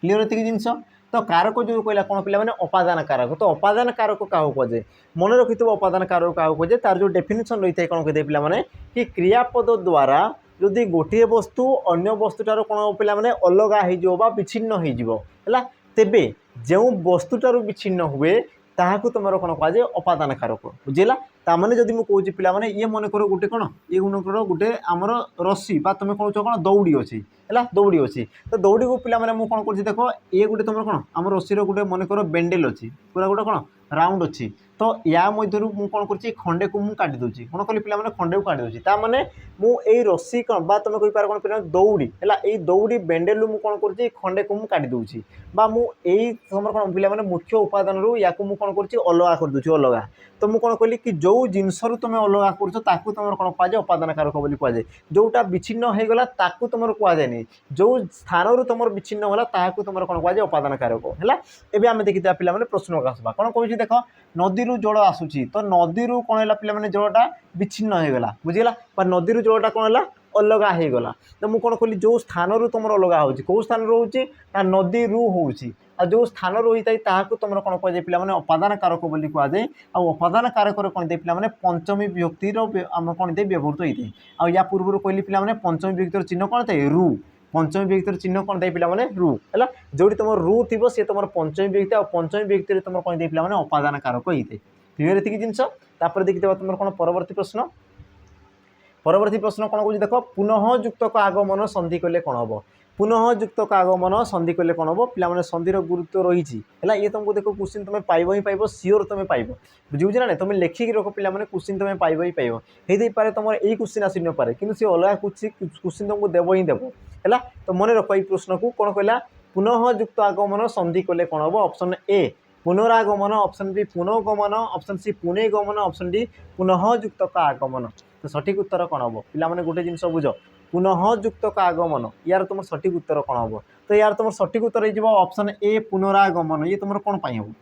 क्लीयर ये जिनस तो कारक जो कहला कौन पे उपादान कारक तो उपादान कारक क्या कहुए मन रखि उपादान कारक क्या कहुए तार जो डेफिनेशन रही है कौन कहते पे कि क्रियापद द्वारा जदि गोटे वस्तु अन्य वस्तुटार कौन पे अलग हो विच्छिन्न हो तेबे जो वस्तुटार विच्छिन्न हुए ताकू तुम कौन कहुए उपादान कारक बुझेगा ताने जदि मुझे कौच पे ये मन कर गोटे कौन ये गुणकर गोटे आमर रस्सी तुम कौन कौन दौड़ी अच्छी है दौड़ी अच्छी तो दौड़ी को पे मुझे कौन कर देख ये गोटे तुम कौन आम रस्सी गोटे मन कर बेंडेल अच्छी पूरा गोटे कौन राउंड अच्छी तो या मध्य मुझे कौन कर खंडे को मुझे काटी दूसरी कौन कली पे खंडे को काटी दूसरी ताने मुझे रस्सी कौन तुम कहींपार कौन पे दौड़ी है दौड़ी बेंडेल मुझे कौन कर खंडे को मुझे काटी दूसरी मुझे तुम कौन पे मुख्य उपादान या मुझे कौन कर अलग कर दूसरी अलग तो मुझे कौन कहली कि जो जिनस तुम अलग कर तुम कौन कहुए उपादान कारक बोली कहुए जोटा विच्छिन्न होगला तुम कहुए जो स्थान तुम विच्छिन्न होगा तुम कौन कहुए उपादान कारक है एवं आम देखी पे प्रश्न आसवा कौन कहूँ देख नदी जल आसूची तो नदी कौन है पे जलटा विच्छिन्न होगला बुझीगला नदी जलटा कौन है अलग होगला तो मुझे कौन कहली जो स्थान तुम अलग हो कौ स्थान रोचे नदी हो जो स्थान रही है तुम कौन कहुए पे उपादान कारक बोली कहुए उपादान कारक कौन दे पे पंचमी विभक्तिर आम कौन दे व्यवहृत होता है आ या पूर्व कहली पे पंचमी विभक्तिर चिन्ह कौन था रु पंचमी विभक्तिर चिन्ह कौन दे पे रु है जो तुम रु थी सी तुम पंचमी विभक्ति और पंचमी विभक्ति तुम कौन दे पे उपादान कारक होते क्लियर ये जिनस देखिए तुम कौन परवर्ती प्रश्न कौन कह देख पुनः युक्तक आगमन संधि कले कौन हम पुनः युक्तक आगमन संधि कले कौन हम पे संधिर गुरुत्व रही है ये तुमको देखो क्वेश्चन तुम पाइब ही पाइब सियोर तुम पाइब बुझे ना तुम लेखिक रख पे क्वेश्चन तुम पाइब ही पाइब हो पारे तुम यही क्वेश्चन आसी न पारे कि अलग क्वेश्चन तुमको देव ही देव है तो मन रख ये प्रश्न को कौन कहला पुनः युक्त आगमन संधि कले कौन हम ऑप्शन ए पुनरागमन ऑप्शन बी पुनगमन ऑप्शन सी पुणे गमन ऑप्शन डी पुनः युक्तक आगमन तो सठिक उत्तर कौन हम पे गोटे जिन बुझ पुनः युक्तक आगमन यार तुम सठिक उत्तर कौन हम तो यार तुम सठिक उत्तर हो ऑप्शन ए पुनरागमन ये तुम कौन पाई हम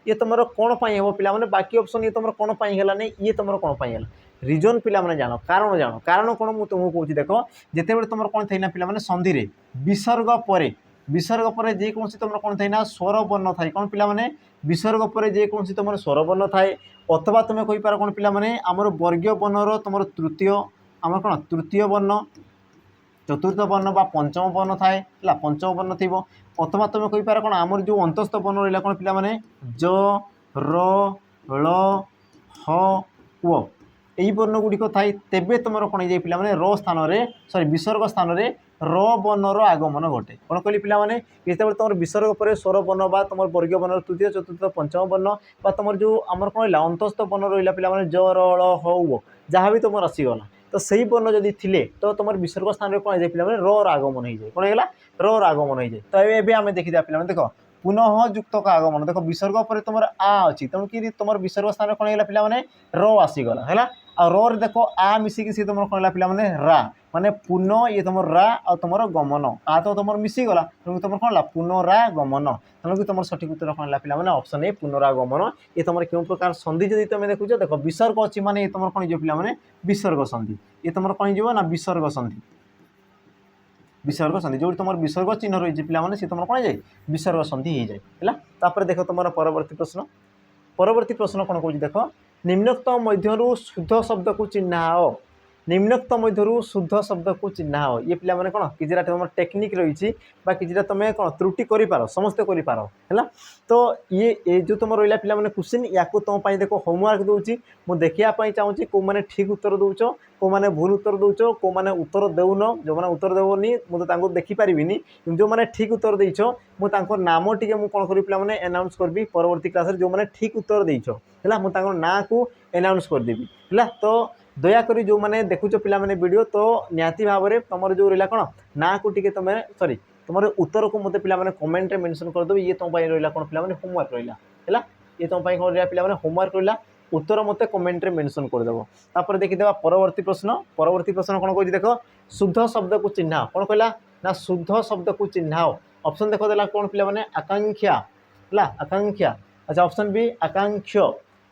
ये तुम कौन पाई हम पे बाकी ऑप्शन ये तुम कौन पाई है ये तुम कौन पाई है रिजन पे जान कारण कौन मुझे तुमको कहूँ देख जिते बड़े तुम कौन थी ना पे संधि विसर्ग पर विसर्ग पर जेकोसी तुम कौन थाए ना स्वर वर्ण थाए कौन पिला माने विसर्ग पर जेकोसी तुम स्वर वर्ण थाए अथवा तुम कही पार कौन पिला माने आमर वर्गीय वर्णर तुम तृतीय आमर कौन तृतीय वर्ण चतुर्थ वर्ण बा पंचम वर्ण थाए पंचम वर्ण थी अथवा तुम कही पार कौन आमर जो अंतस्थ वर्ण रहा कौन पिला माने ज र ल ह व यही वर्ण गुड़िक थाए तेबे तुम कौन हो पिला माने र स्थान सॉरी विसर्ग स्थान रे र वर्णर आगमन घटे कौन कहली पिला माने जिते तुम विसर्ग पर स्वर वर्ण बा तुम वर्गीय वर्ण तृतीय चतुर्थ पंचम वर्ण बा तुम जो आमर कौन है अंतस्थ वर्ण रहा पिला माने ज र ल ह व जहाँ भी तुम आसीगला तो सही वर्ण जदि थिले तो तुम विसर्ग स्थान में कौन पिला माने र आगमन हो जाए कौन होगा र आगमन हो जाए तो ये आम देखा पिला देख पुनः युक्तक आगमन देख विसर्ग पर तुम आ अच्छी तेणुक तुम विसर्ग स्थान कौन है पिला माने र आसीगला है आ रे देख आ मिसिकी सी तुम कौन है पिला माने रा माने पुन ये तुम रा आ तुम गमन आ तो तुम मिसीगला तेणुक तुम कौन है पुनरा गमन तेणुक तुम सठिक उत्तर कौन है पिला माने ऑप्शन ए पुनरागमन ये तुम क्यों प्रकार संधि जब तुम देखुच देख विसर्ग अच्छी माने ये तुम कौन हो पिला माने विसर्ग संधि ये तुम कौन हो ना विसर्ग संधि विसर्ग संधि जो तुम विसर्ग चिन्ह रही पिला माने सी तुम कौन जाए विसर्ग संधि हो जाए है देख तुम परवर्ती प्रश्न कौन कौन देख निम्नोक्त मध्यरु शुद्ध शब्द को चिन्हाओ निम्नोक्त मध्यरु शुद्ध शब्द को चिन्हाओ ये पिला माने कौन कि तुम टेक्निक रही कि तुम कौन त्रुटि कर समस्ते कर है तो ये जो तुम रहा पिला माने क्वेश्चन या तुम देख होमवर्क दूसरी मुझे देखापी चाहूँगी कौ मैंने ठीक उत्तर दौच कौ मैंने भूल उत्तर दौच कौ मैंने उत्तर देउन जो मैंने उत्तर देवनी मुझे देखिपारि जो मैंने ठीक उत्तर देच मुझे नाम टी कौन करी पिला माने एनाउंस करबी परवर्ती क्लास जो मैंने ठीक उत्तर देच है मुझे ना को एनाउंस करदेवी है तो दयाकोरी जो मैंने देखुच पिला माने वीडियो तो निहाती भाव में तुम जो रहा कौन ना को टी तुम सॉरी तुम उत्तर को मत पिला माने कमेंट रे मेंशन कर देबे ये तुम रहा कौन पिला माने होमवर्क रहा है ये तुम कौन रहा पिला माने होमवर्क रहा उत्तर मत कमेंट रे मेंशन करदेव तापर देखिदेवा परवर्ती प्रश्न कौन कहूँ देख शुद्ध शब्द को चिन्ह कौन कहला ना शुद्ध शब्द को चिन्हाओ ऑप्शन देख देला कौन पिला माने आकांक्षा है आकांक्षा अच्छा ऑप्शन बी आकांक्ष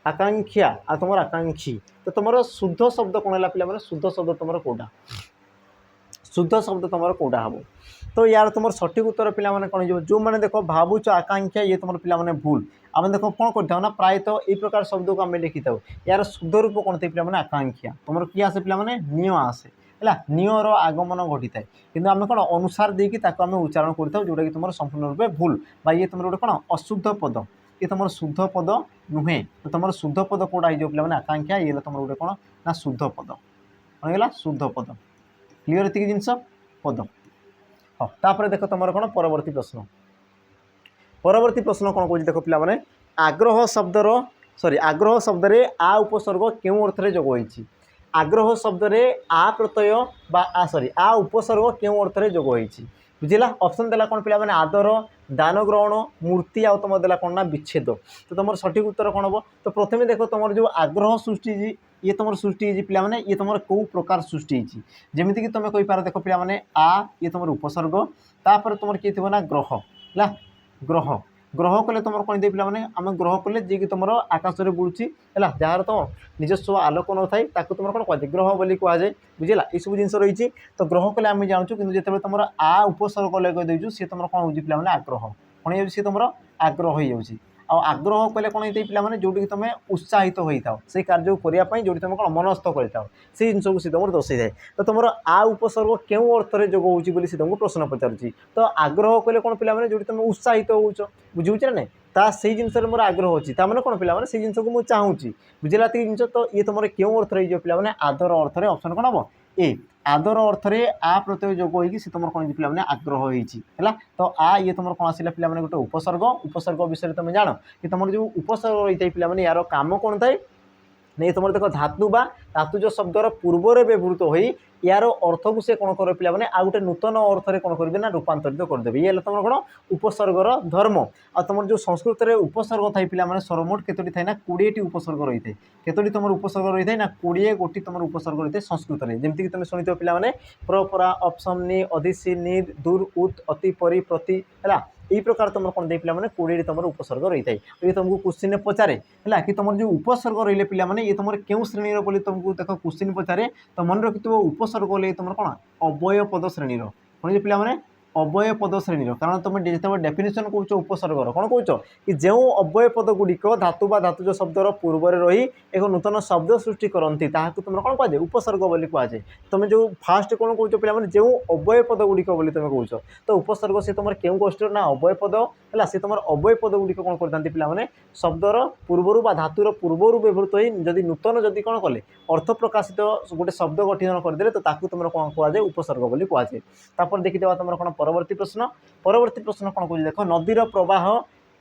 आकांक्षा आ तुम आकांक्षी तो तुम शुद्ध शब्द कौन है पिला माने शुद्ध शब्द तुम कौटा शुद्ध शब्द तुम कौटा हम तो यार तुम सठिक उत्तर पिला माने कौन हो जो मैंने देख भावुच आकांक्षा ये तुम पिला माने भूल आम देख कौन करता ना प्रायतः यही प्रकार शब्द को आम लिखी था यार शुद्ध रूप कौन थे पिला माने आकांक्षा तुम किए आसे पिला माने निय आसे है नियर आगमन घटी थाए कि आम कौन अनुसार देकी आम उच्चारण कर जोटा कि तुम संपूर्ण रूपे भूल ये तुम गोटे कौन अशुद्ध पद ये तुम शुद्ध पद नुहे तो तुम शुद्ध पद कौटा हो पे आकांक्षा ये तुम गोटे कौन ना शुद्ध पद कौन है शुद्ध पद क्लीयर ये जिनस पद हाँ तापर देख तुम कौन परवर्ती प्रश्न कौन कौन देख पे आग्रह शब्दर सॉरी आग्रह शब्द रे आ उपसर्ग क्यों अर्थ रे जोग होइछि आग्रह शब्द रे आ प्रत्यय बा सॉरी आ उपसर्ग क्यों अर्थ रे जोग होइछि बुझिला ऑप्शन देला कौन पिला माने आदर दान ग्रहण मूर्ति आ तुम देला कौन ना विच्छेद तो तुम सठिक उत्तर कौन हम तो प्रथम देख तुम जो आग्रह सृष्टि ये तुम सृष्टि पिला माने ये तुम कौ प्रकार सृष्टि जमीती कि तुम कही पार देख पिला माने आ ये तुम उपसर्ग तापर तुम किए थो ना ग्रह है ग्रह ग्रह कले तुम कौन दे पिला माने आम ग्रह कले जी कि तुम आकाश में बुड़ुची है जार तुम निजस्व आलोक न थाए तुम कौन कह ग्रह बोली कहुए बुझेगा ये सब जिन रही तो ग्रह कले आम जानूँ कि जिते तुम आ उपसर्ग लगे देचु सी तुम कौन हो पिला माने आग्रह कौन हो तुम आग्रह हो जाऊँगी आग्रह कले कौन होता है पिला माने जोटी तुम उत्साहित होता हो से कार्य करने जो तुम कौन मनस्थ करता से जिन को सी तुम दर्शाई थाए तो तुम आ उपसर्ग क्यों अर्थ में जोग हो तुमको प्रश्न पचारुची तो आग्रह कले कौन पिला माने जोटी तुम उत्साहित होच बुझे ना नहीं ता से जिनस मोर आग्रह अच्छी मैंने कौन पिला माने से जिन को मुझे चाहूँगी बुझेगा जिन तो ये तुम क्यों अर्थ रही पिला माने आदर अर्थ में ऑप्शन कौन हम ए आदर अर्थ में आ प्रत्यय जोग होगी तुम कौन पिला माने आग्रह होगा तो आ ये तुम कौन आसला पिला माने गोटे उपसर्ग विषय तुम जान कि तुम जो उपसर्ग रही है पिला माने यार काम कौन थाए नहीं तुम देख धातु बा धातुज शब्दर पूर्वर व्यवहृत हो यार अर्थ को से कौन कर पिला माने आ गोटे नूतन अर्थ में कौन करेंगे ना रूपांतरित करदेवे ये तुम कौन उपसर्गर धर्म आ तुम जो संस्कृत में उपसर्ग थाई पिला माने सर्वमोट केतोटी थाए ना 20टी उपसर्ग रही है केतोटी तुम उपसर्ग रही है ना 20 गोटी तुम उपसर्ग रही है संस्कृत में जमीक तुम शुणी पिला माने परपरा अपसमनी अधिशी निर दूर उत अति परि प्रति है यही प्रकार तुम कौन दे पिला माने 20 तुम उपसर्ग रही है ये तुमको क्वेश्चन पचारे है कि तुम जो उपसर्ग रही पिला माने ये तुम क्यों श्रेणी बोली तुमको देख क्वेश्चन पचारे तो मन रखि उपसर्ग ले तुम कौन अवय पद श्रेणी कौन पिला माने अव्यय पद श्रेणी कारण तुम जो डेफिनेशन कौच उपसर्गर कौन कौच कि जो अव्यय पद गुड़िक धातु बा धातुज शब्दर पूर्व रही एक नूतन शब्द सृष्टि करती तुम कौन कहुए उपसर्ग बोली कहुए तुम जो फास्ट कौन कौच पे जो अव्यय पद गुड़िक तुम कौच तो उपसर्ग से तुम क्यों गोष्ठी ना अव्यय पद है सी तुम अव्यय पद गुड़िक कौन करते पे शब्दर पूर्वर बा धातुर पूर्वर व्यवहृत हो नूतन जदि कौन कले अर्थ प्रकाशित गोटे शब्द गठन करदे तो तुम कौन कहुए उपसर्ग बोली कहुए तापर देखीदे तुम कौन परवर्ती प्रश्न कौन कह देख नदीर प्रवाह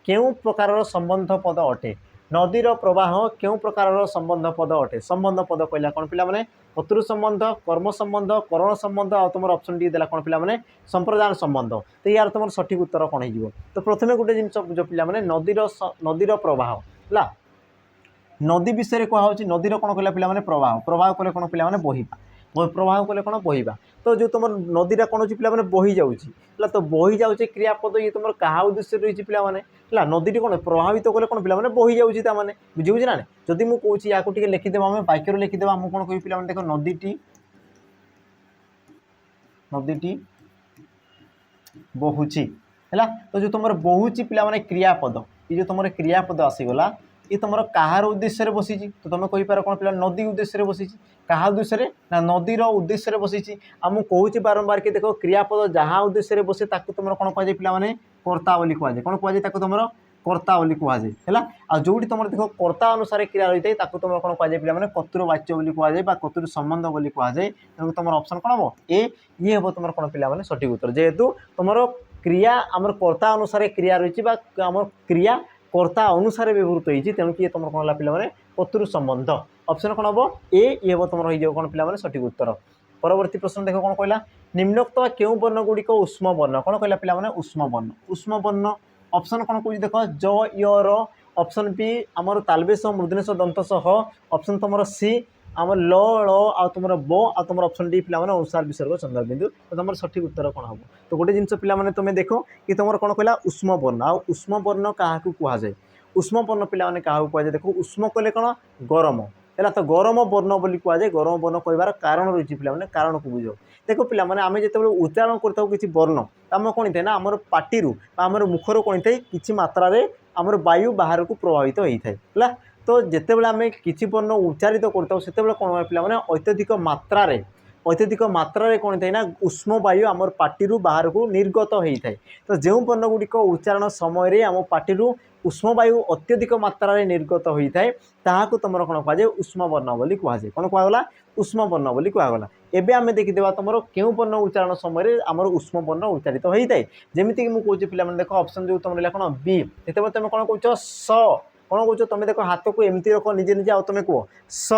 केउं प्रकार संबंध पद अटे नदीर प्रवाह केउं प्रकार संबंध पद अटे संबंध पद कहला कौन पे कर्तृ संबंध कर्म संबंध करण संबंध आ तुम ऑप्शन डी देला कौन पे संप्रदान संबंध तो यार तुम सठिक उत्तर कौन हो तो प्रथम गोटे जिन बुझ पे नदीर प्रवाह है नदी विषय कहुच्छी नदीर कौन कहला पे प्रवाह प्रवाह कले कौन पे बहिबा प्रवाह कले कौन बहिबा तो जो तुम नदीटा कौन होती पे बही जाऊँगी तो बही जाऊे क्रियापद ये तुम क्या उद्देश्य रही पे नदी कौन प्रभावित कले कौन पे बही जाऊँगी बुझे ना जदि मुझे कौच या लिखिदेव आम वाक्य लिखिदेव आम कौन कह पे देख नदीटी बहुची है तो जो तुम बहुची पे क्रियापद ये जो तुम क्रियापद आसीगला ये तुम कहार उद्देश्य बसी तो तुम कहींपार कौन पे नदी उद्देश्य बसी क्या उद्देश्य ना नदीर उद्देश्य बसी आम कहूँ बारंबार कि देख क्रियापद जहाँ उद्देश्य बसे तुम कौन कहुए पे कर्ता बोली कहुए कौन कहुए तुम कर्ता बोली कहुए है जो तुम देख कर्ता अनुसार क्रिया रही है तुम कौन कहुए पे कर्तृवाच्य बोली कहुए कर्तृ संबंध बोली कहुए तेणु तुम ऑप्शन कौन हम ये हम तुम कौन पे सठिक उत्तर जेहेतु तुम क्रिया आम कर्ता अनुसार क्रिया रही आम क्रिया कर्ता अनुसार व्यवहृत होती तेणु किए तुम कौन पे कर्तृ संबंध ऑप्शन कौन हम ये हम तुम रही कौन पे सठिक उत्तर परवर्ती प्रश्न देख कौन कहला निम्नोक्त केउं वर्ण गुड़िक उष्म वर्ण कौन कहला पे उष्म वर्ण ऑप्शन कौन कह देख ज यर ऑप्शन बी आमर तालबेश मूर्धनेश दंतस ह ऑप्शन तुम सी आम ल ल आ तुम ब आ तुम ऑप्शन डी पे अनुसार विसर्ग चंद्रबिंदु तो तुम सठिक उत्तर कौन हम तो गोटे जिन पे तुम देख कि तुम कौन कहला उष्म वर्ण आ उष्म वर्ण क्या कहुए उष्म वर्ण पे क्या कहुए देख उष्म कले कौन गरम है तो गरम वर्ण बोली कहुए गरम वर्ण कहबार कारण रही पे कारण को बुझ देख पे आम जो उच्चारण कर वर्ण आम कौन था ना आम पार्टी आम मुखर कौन थे कि मात्रा आमर वायु बाहर को प्रभावित होता है तो जितेबाला आम कि वर्ण उच्चारित करता से कौन पे अत्यधिक मात्रा कौन थे ना उष्म वायु आमर पार्टी बाहर को निर्गत होता है तो जो वर्ण गुड़िक उच्चारण समय आम पार्टी उष्म वायु अत्यधिक मात्रा निर्गत होता है ताकू तुम कौन कहुए उष्म वर्ण बोली कहुए कौन कहगला उष्म वर्ण बोली कहगला एबे आम देखीदेवा तुम क्यों वर्ण उच्चारण समय आमर उष्म वर्ण उच्चारित होता है जमीक मुझे पे देख ऑप्शन जो तुम कौन बी जो तुम कौन कौच स कौन कौच तुम देख हाथ को एमती रख निजे निजे आ तुम कह स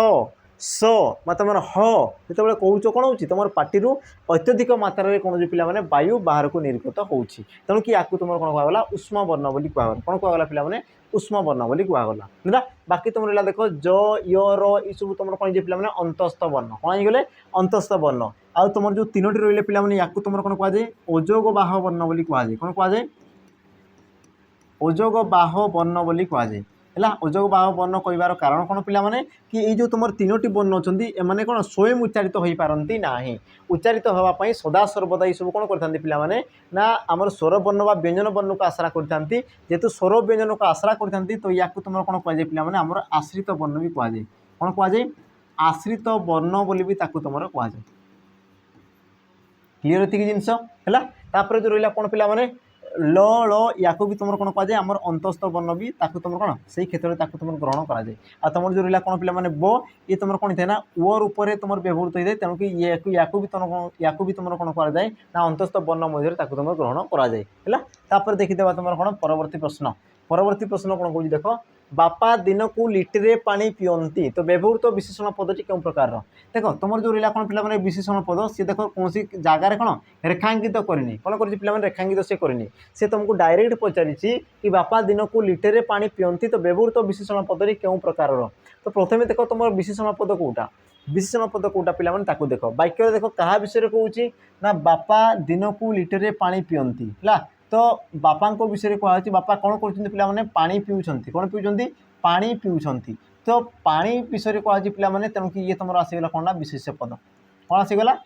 तुम ह जो कौच कौन हो तुम पार्टी अत्यधिक मात्रा कौन पे वायु बाहर को निर्गत हो तेणु कि तुम कौन कहगला उष्म वर्ण बोली कहगला कौन कहगला पे उष्म वर्ण बोली कहगला है बाकी तुम रहा देख ज यर ये सब तुम कौन पे अंतस्थ वर्ण कौन होगले अंतस्थ वर्ण आ तुम जो तीनोटी रही पे या तुम कौन कहुए अजोग बाह वर्ण बोली कहुए कौन कहुए अजोग बाह वर्ण बोली कहुए है अजोग बाह वर्ण कहबार कारण कौन पे कि ये जो तुम तीनोटी वर्ण अच्छा एम कौन स्वयं उच्चारित हो पारती ना उच्चारित होगापी सदा सर्वदा ये सब कौन करते पे ना आमर स्वर वर्ण व व्यंजन वर्ण को आश्रा करते जेहेतु स्वर व्यंजन को आश्रा करते तो या तुम कौन कहुए पे आमर आश्रित वर्ण भी कहुए कौन कहुए आश्रित वर्ण बोली भी तुम कहुए क्लीयर ये जिनस है जो रहा कौन पे ल ल या भी तुम कौन कहुए आम अंतस्थ वर्ण भी तुम कौन से क्षेत्र में तुम ग्रहण कराए आ तुम जो रहा कौन पे ब ये तुम कौन थे ना ओ रूप तुम व्यवहृत होता है तेणु कि या तुम कौन कराए ना अंतस्थ वर्ण मध्य तुम ग्रहण कराए देखीदे तुम कौन परवर्ती प्रश्न कौन कह देख बापा दिन को लिट्रे पानी पियंती तो व्यवहृत विशेषण पदटी क्यों प्रकार देख तुम जो रहा कौन पे विशेषण पद सी देख कौन जगार कौन रेखांकित करनी कौन कर रेखांकित से करनी से तुमको डायरेक्ट पचारि कि बापा दिन को लिट्रे पानी पियंती तो व्यवहृत विशेषण पदटी क्यों प्रकार तो प्रथम देख तुम विशेषण पद कौटा विशेषण पद कौटा पे देख वाक्य देख क्या विषय कहूँ ना बापा दिन को लिट्रे पानी पियंती है तो बापा विषय कहुच्छी बापा कौन कर पे पानी पिउछंती कौन पिउछंती पानी पिउछंती तो पानी विषय कहुच्छी पे तेणु कि ये तुम आसीगला कौन ना विशेष पद कौन आसीगला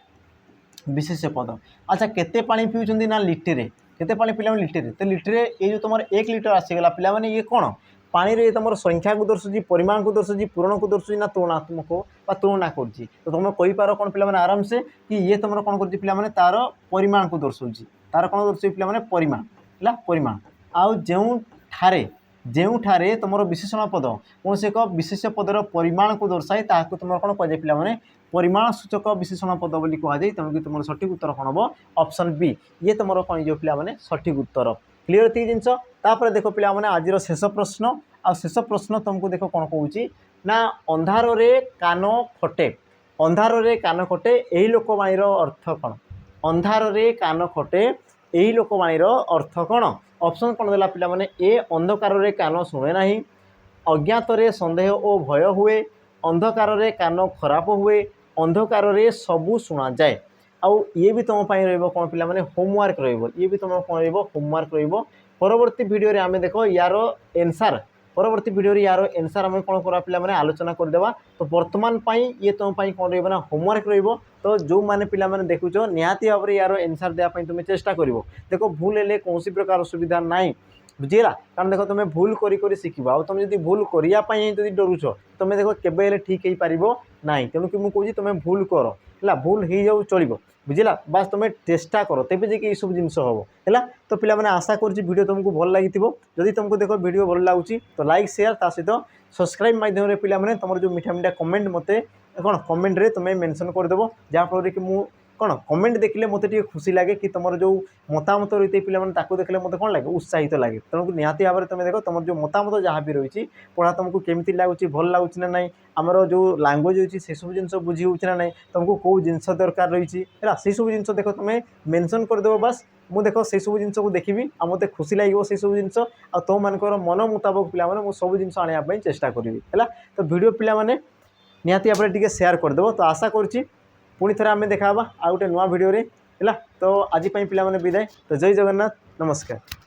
विशेष्य पद। अच्छा केते पानी पिउछन्ती ना लिटरे, केते पानी पिला लिटरे, तो लिटरे ये जो तुम 1 लिटर आसीगला पिला माने ये कौन पानी रे तुम संख्या को दर्शाऊँ परिमाण को दर्शाऊँ पूरण को दर्शाऊँ ना तुलनात्मक तुलना कर तो तुम कही पार कौन पिला आराम से कि ये तुम कौन कर पिला तार परिमाण को दर्शाऊँ तार कौन दर्शाऊँ पिला परिमाण है परिमाण आउ जो ठारे तुम विशेषण पद कौन से एक विशेष पदर परिमाण को दर्शाए ताकू तुम कौन कह पे परिमाण सूचक विशेषण पद बोली कहुए तेणुक तुम सठिक उत्तर कौन हम ऑप्शन बी ये तुम कौन जो पे सठिक उत्तर क्लीयर थी जिनस देख पे आज शेष प्रश्न आ शेष प्रश्न तुमको देख कौन कहूँ ना अंधार रे कान खटे अंधार रे कान खटे यही लोकवाणी अर्थ कौन अंधार रे कान खटे यही लोकवाणी अर्थ कौन ऑप्शन कौन देला पिला माने ए अंधकार रे कान शुणे नहीं अज्ञात रे संदेह और भय हुए अंधकार रे कान खराब हुए अंधकार रे सबू शुणा जाए आउ ये भी तुम कौन पिला माने होमवर्क ये भी तुम कौन होमवर्क परवर्ती वीडियो रे आमे देखो यार आंसर परवर्ती वीडियो रे यार आंसर आम कौन करा पिला माने आलोचना करदेवा तो वर्तमान ये तुम कौन रहा होमवर्क तो जो मैंने पिला माने देखुच निहाती भाव में यार आंसर देवाई तुम चेष्टा कर देखो भूल हेले कौन प्रकार असुविधा नाई बुझीगला कारण देख तुम भूल करी शिखब आ तुम जब भूल करने डरुच तुम देख केवे ठीक हो पार ना तेणुक मुझे तुम भूल कर है भूल हो जाऊ चलो बुझीला बास तुम चेष्टा कर तेज ये सब जिन हम है तो पिला मैंने आशा कर तुमको भल लगी जदि तुमको देख वीडियो भल लगुच तो लाइक शेयर ता सहित सब्सक्राइब माध्यम पिला मैंने तुम जो मीठा मीठा कमेंट मत कौन कमेंट रे तुम्हें मेंशन करदेव जहाँफल कि मु कौन कमेंट देखले मत खुशी लगे कि तुम जो मतामत रही है पे देखले मत कौन लगे उत्साहित लगे तेणु निहाती भाव में तुम देख तुम जो मतामत जहाँ भी रही पढ़ा तुमको केमी लगुच भल लगुच ना ना आमर जो लांगुएज होती से सब जिन बुझी हो ना तुमको कौ जिनस दरकार रही है से सब जिन देख तुम्हें मेंशन करदेव बास मु देख से सब जिन को देखी आ मत खुशी लगे से सब जिन तुम मान मन मुताबक पिला मुझे सब जिन आने चेष्टा करी है तो वीडियो पिला माने निहाती भाव में शेयर करदेव तो आशा करुँची पुणी थे आम देखा आ गोटे नुआ वीडियो रे है तो आज पिला माने विदाय तो जय जगन्नाथ नमस्कार।